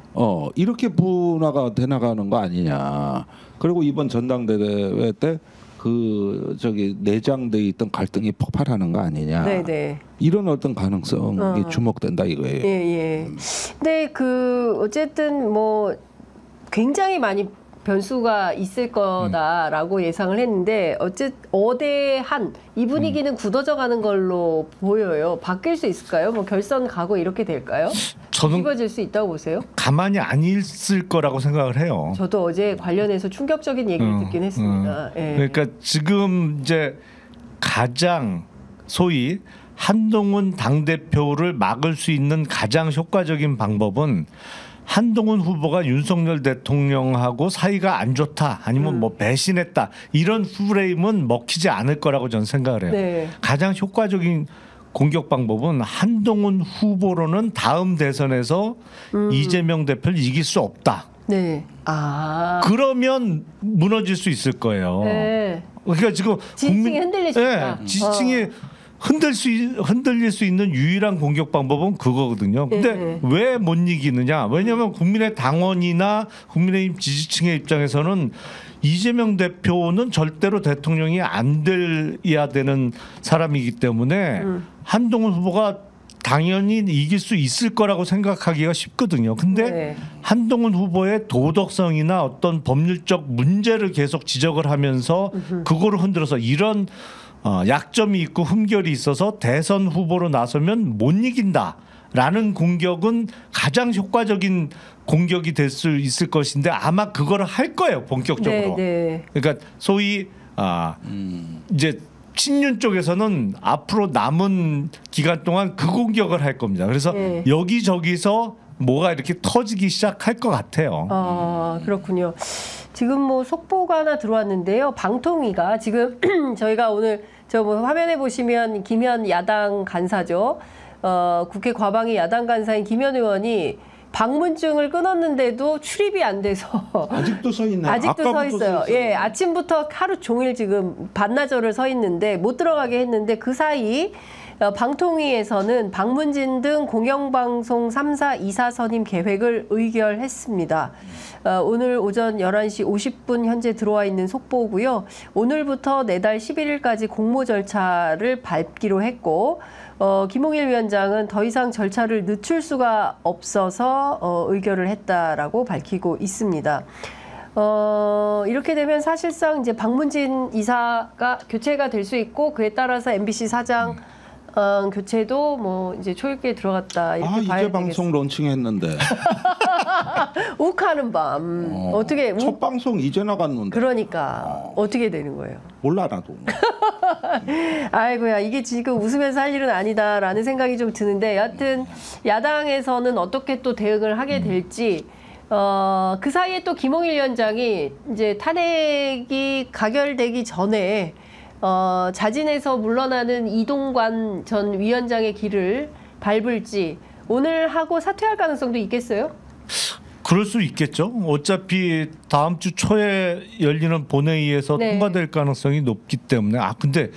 이렇게 분화가 돼 나가는 거 아니냐. 그리고 이번 전당대회 때 그 저기 내장돼 있던 갈등이 폭발하는 거 아니냐. 네. 이런 어떤 가능성이 주목된다 이거예요. 예. 근데 그 어쨌든 뭐 굉장히 많이 변수가 있을 거다라고 예상을 했는데 어대한 이 분위기는 굳어져 가는 걸로 보여요. 바뀔 수 있을까요? 뭐 결선 가고 이렇게 될까요? 저는 뒤집어질 수 있다고 보세요? 가만히 안 있을 거라고 생각을 해요. 저도 어제 관련해서 충격적인 얘기를 듣긴 했습니다. 예. 그러니까 지금 이제 가장 소위 한동훈 당대표를 막을 수 있는 가장 효과적인 방법은 한동훈 후보가 윤석열 대통령하고 사이가 안 좋다 아니면 뭐 배신했다 이런 프레임은 먹히지 않을 거라고 저는 생각을 해요. 네. 가장 효과적인 공격 방법은 한동훈 후보로는 다음 대선에서 이재명 대표를 이길 수 없다. 네. 그러면 무너질 수 있을 거예요. 네. 그러니까 지금 지지층이 흔들릴 수 있다. 지지층이 흔들릴 수 있는 유일한 공격 방법은 그거거든요. 근데 왜 못 이기느냐? 왜냐하면 국민의 당원이나 국민의힘 지지층의 입장에서는 이재명 대표는 절대로 대통령이 안 돼야 되는 사람이기 때문에 한동훈 후보가 당연히 이길 수 있을 거라고 생각하기가 쉽거든요. 근데 한동훈 후보의 도덕성이나 어떤 법률적 문제를 계속 지적을 하면서 그거를 흔들어서 이런 약점이 있고 흠결이 있어서 대선 후보로 나서면 못 이긴다라는 공격은 가장 효과적인 공격이 될 수 있을 것인데 아마 그거를 할 거예요 본격적으로. 그러니까 소위 이제 친윤 쪽에서는 앞으로 남은 기간 동안 그 공격을 할 겁니다. 그래서 여기저기서 뭐가 이렇게 터지기 시작할 것 같아요. 그렇군요. 지금 뭐 속보가 하나 들어왔는데요. 방통위가 지금 저희가 오늘 저 뭐 화면에 보시면 김현 야당 간사죠. 국회 과방위 야당 간사인 김현 의원이 방문증을 끊었는데도 출입이 안 돼서 아직도 서 있네. 아직도 서 아까부터 있어요. 서 있어요. 예, 아침부터 하루 종일 지금 반나절을 서 있는데 못 들어가게 했는데 그 사이 방통위에서는 방문진 등 공영방송 3사 2사 선임 계획을 의결했습니다. 오늘 오전 11시 50분 현재 들어와 있는 속보고요. 오늘부터 내달 11일까지 공모 절차를 밟기로 했고 김홍일 위원장은 더 이상 절차를 늦출 수가 없어서 의결을 했다라고 밝히고 있습니다. 이렇게 되면 사실상 이제 방문진 이사가 교체가 될 수 있고 그에 따라서 MBC 사장 교체도 뭐 이제 초읽기에 들어갔다 이렇게 봐야 이제 방송 론칭했는데 욱하는 밤 어떻게 첫 방송 이제 나갔는데 그러니까 어떻게 되는 거예요? 몰라 나도. 아이고야 이게 지금 웃으면서 할 일은 아니다라는 생각이 좀 드는데 여하튼 야당에서는 어떻게 또 대응을 하게 될지 그 사이에 또 김홍일 위원장이 이제 탄핵이 가결되기 전에 자진해서 물러나는 이동관 전 위원장의 길을 밟을지 오늘 하고 사퇴할 가능성도 있겠어요? 그럴 수 있겠죠. 어차피 다음 주 초에 열리는 본회의에서 네. 통과될 가능성이 높기 때문에 근데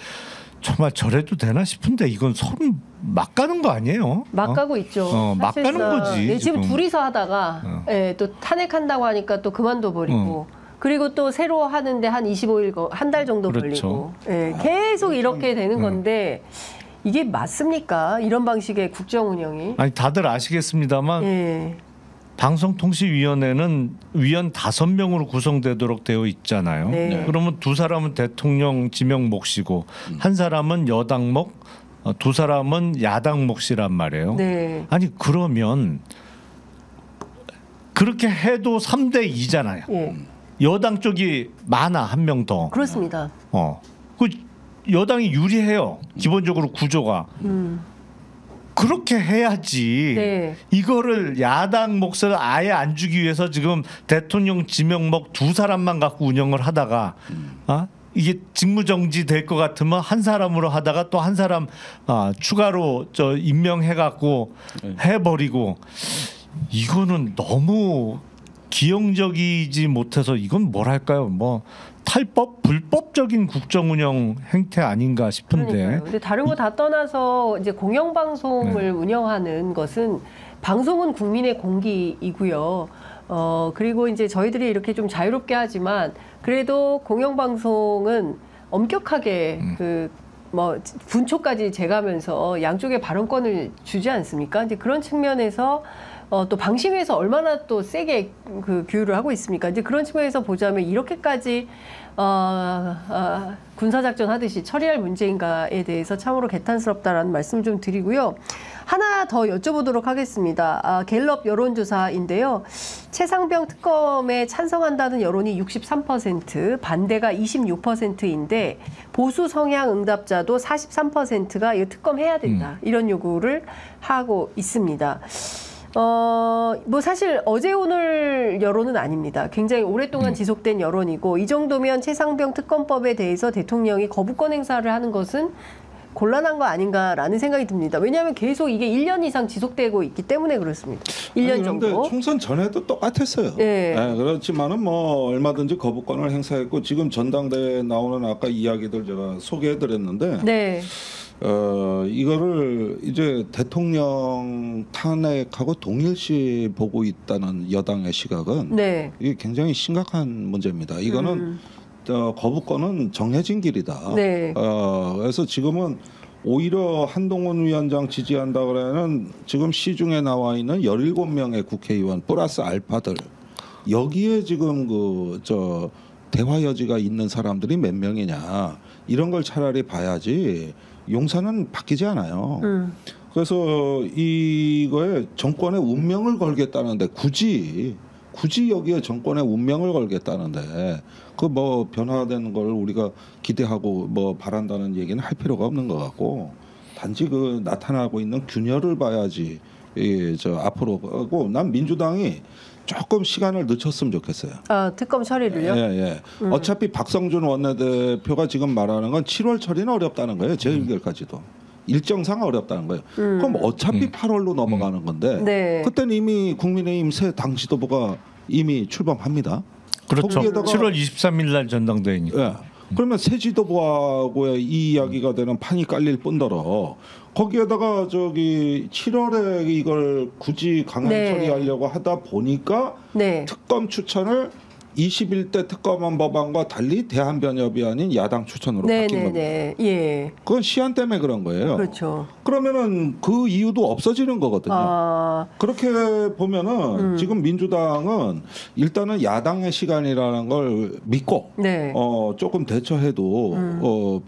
정말 저래도 되나 싶은데 이건 서로 막 가는 거 아니에요? 막 가고 있죠. 막 가는 사실상. 거지, 네, 지금 지금. 둘이서 하다가 또 탄핵한다고 하니까 또 그만둬 버리고 그리고 또 새로 하는데 한 25일 한 달 정도 그렇죠. 걸리고 계속 이렇게 되는 건데 이게 맞습니까? 이런 방식의 국정 운영이? 아니 다들 아시겠습니다만 방송통신위원회는 위원 5명으로 구성되도록 되어 있잖아요. 네. 그러면 두 사람은 대통령 지명 몫이고 한 사람은 여당 몫, 두 사람은 야당 몫이란 말이에요. 네. 아니 그러면 그렇게 해도 3대 2잖아요. 예. 여당 쪽이 많아 한 명 더. 그렇습니다. 그 여당이 유리해요. 기본적으로 구조가. 그렇게 해야지. 네. 이거를 야당 몫을 아예 안 주기 위해서 지금 대통령 지명 몫 두 사람만 갖고 운영을 하다가 이게 직무정지 될 것 같으면 한 사람으로 하다가 또 한 사람 추가로 임명해 갖고 해버리고 이거는 너무 기형적이지 못해서 이건 뭐랄까요? 뭐 탈법, 불법적인 국정운영 행태 아닌가 싶은데. 그러니까요. 근데 다른 거 다 떠나서 이제 공영방송을 운영하는 것은 방송은 국민의 공기이고요. 그리고 이제 저희들이 이렇게 좀 자유롭게 하지만 그래도 공영방송은 엄격하게 분초까지 재가면서 양쪽에 발언권을 주지 않습니까? 이제 그런 측면에서 또 방심위에서 얼마나 또 세게 규율을 하고 있습니까? 이제 그런 측면에서 보자면 이렇게까지 군사작전 하듯이 처리할 문제인가에 대해서 참으로 개탄스럽다라는 말씀을 좀 드리고요. 하나 더 여쭤보도록 하겠습니다. 갤럽 여론조사인데요. 최상병 특검에 찬성한다는 여론이 63%, 반대가 26%인데 보수 성향 응답자도 43%가 이 특검 해야 된다. 이런 요구를 하고 있습니다. 뭐 사실 어제 오늘 여론은 아닙니다. 굉장히 오랫동안 지속된 여론이고 이 정도면 최상병 특검법에 대해서 대통령이 거부권 행사를 하는 것은 곤란한 거 아닌가라는 생각이 듭니다. 왜냐하면 계속 이게 1년 이상 지속되고 있기 때문에 그렇습니다. 1년 정도. 그런데 총선 전에도 똑같았어요. 네. 그렇지만은 뭐 얼마든지 거부권을 행사했고 지금 전당대회에 나오는 아까 이야기들 제가 소개해드렸는데 네. 이거를 이제 대통령 탄핵하고 동일시 보고 있다는 여당의 시각은 네. 이게 굉장히 심각한 문제입니다. 이거는 거부권은 정해진 길이다. 네. 그래서 지금은 오히려 한동훈 위원장 지지한다 그러면 지금 시중에 나와 있는 17명의 국회의원 플러스 알파들 여기에 지금 대화 여지가 있는 사람들이 몇 명이냐 이런 걸 차라리 봐야지 용산은 바뀌지 않아요. 그래서 이거에 정권의 운명을 걸겠다는데 굳이 여기에 정권의 운명을 걸겠다는데 그 뭐 변화되는 걸 우리가 기대하고 뭐 바란다는 얘기는 할 필요가 없는 것 같고 단지 나타나고 있는 균열을 봐야지 앞으로 하고 난 민주당이 조금 시간을 늦췄으면 좋겠어요. 특검 처리를요? 예. 어차피 박성준 원내대표가 지금 말하는 건 7월 처리는 어렵다는 거예요. 제 의견까지도. 일정상 어렵다는 거예요. 그럼 어차피 8월로 넘어가는 건데 네. 그때는 이미 국민의힘 새 당 지도부가 이미 출범합니다. 그렇죠. 거기에다가 7월 23일 날 전당대회니까. 예. 그러면 새 지도부하고의 이 이야기가 되는 판이 깔릴 뿐더러 거기에다가 저기 7월에 이걸 굳이 강행 네. 처리하려고 하다 보니까 네. 특검 추천을 21대 특검안 법안과 달리 대한변협이 아닌 야당 추천으로 바뀐 겁니다. 네네네. 예. 그건 시한 때문에 그런 거예요. 그렇죠. 그러면은 그 이유도 없어지는 거거든요. 아, 그렇게 보면은 지금 민주당은 일단은 야당의 시간이라는 걸 믿고 네. 조금 대처해도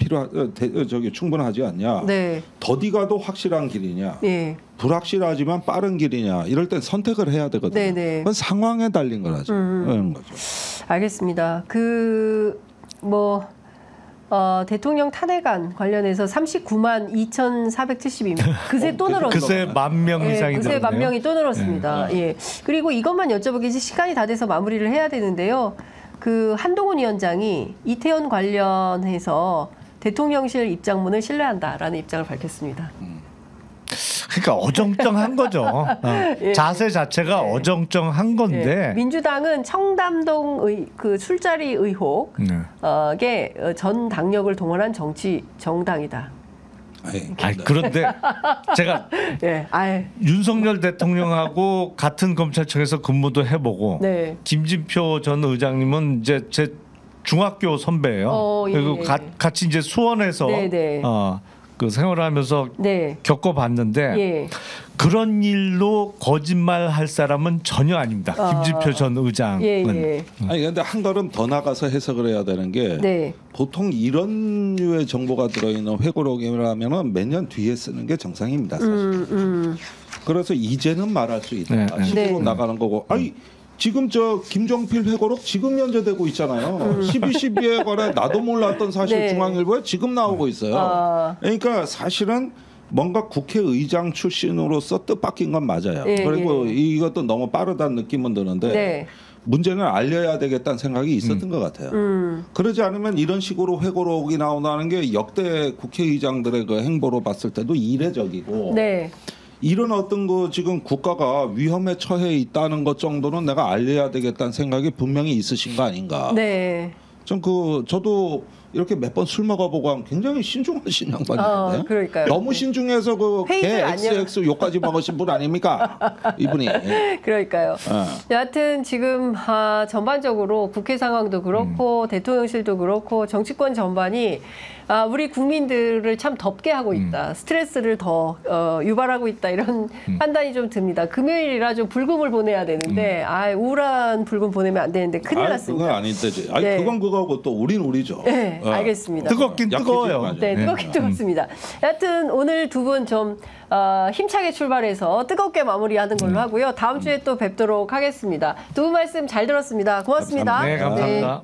저기 충분하지 않냐. 네. 더디 가도 확실한 길이냐. 예. 불확실하지만 빠른 길이냐. 이럴 땐 선택을 해야 되거든요. 네네. 그건 상황에 달린 거라죠. 그런 거죠. 알겠습니다. 대통령 탄핵안 관련해서 39만 2,472명. 그새 또 늘었어요. 그새 10,000명 이상이 그새 늘었네요. 10,000명이 또 늘었습니다. 예. 그리고 이것만 여쭤보기 이제 시간이 다 돼서 마무리를 해야 되는데요. 그 한동훈 위원장이 이태원 관련해서 대통령실 입장문을 신뢰한다라는 입장을 밝혔습니다. 그러니까 어정쩡한 거죠. 예. 자세 자체가 네. 어정쩡한 건데. 예. 민주당은 청담동 그 술자리 의혹에 전 당력을 동원한 정당이다. 아니, 그런데 제가 예. 윤석열 대통령하고 같은 검찰청에서 근무도 해보고 네. 김진표 전 의장님은 이제 제 중학교 선배예요. 예. 그리고 같이 이제 수원에서 네네. 그 생활하면서 네. 겪어봤는데 예. 그런 일로 거짓말할 사람은 전혀 아닙니다. 김진표 전 의장은. 예. 아니 근데 한 걸음 더 나가서 해석을 해야 되는 게 네. 보통 이런 류의 정보가 들어있는 회고록이라면은 몇 년 뒤에 쓰는 게 정상입니다. 사실. 그래서 이제는 말할 수 있다. 네. 식으로 네. 나가는 거고. 아니 지금 저 김종필 회고록 지금 연재되고 있잖아요. 12.12에 관해 나도 몰랐던 사실 네. 중앙일보에 지금 나오고 있어요. 그러니까 사실은 뭔가 국회의장 출신으로서 뜻밖인 건 맞아요. 예, 그리고 이것도 너무 빠르다는 느낌은 드는데 네. 문제는 알려야 되겠다는 생각이 있었던 것 같아요. 그러지 않으면 이런 식으로 회고록이 나온다는 게 역대 국회의장들의 그 행보로 봤을 때도 이례적이고 네. 이런 어떤 거 지금 국가가 위험에 처해 있다는 것 정도는 내가 알려야 되겠다는 생각이 분명히 있으신 거 아닌가. 네. 저도 이렇게 몇 번 술 먹어보고 하면 굉장히 신중하신 양반인데 그러니까요. 너무 신중해서 그 개 회의를 안 XX 욕까지 먹으신 분 아닙니까? 이분이. 그러니까요. 여하튼 지금 전반적으로 국회 상황도 그렇고 대통령실도 그렇고 정치권 전반이 우리 국민들을 참 덥게 하고 있다. 스트레스를 더 유발하고 있다. 이런 판단이 좀 듭니다. 금요일이라 좀 불금을 보내야 되는데 우울한 불금 보내면 안 되는데 큰일 났습니다. 그건 아닌데지. 네. 그건 그거고 또 우린 우리죠. 네, 알겠습니다. 뜨겁긴 뜨거워요. 네, 뜨겁긴 뜨겁습니다. 여하튼 오늘 두 분 좀 힘차게 출발해서 뜨겁게 마무리하는 걸로 하고요. 다음 주에 또 뵙도록 하겠습니다. 두 분 말씀 잘 들었습니다. 고맙습니다. 네, 감사합니다.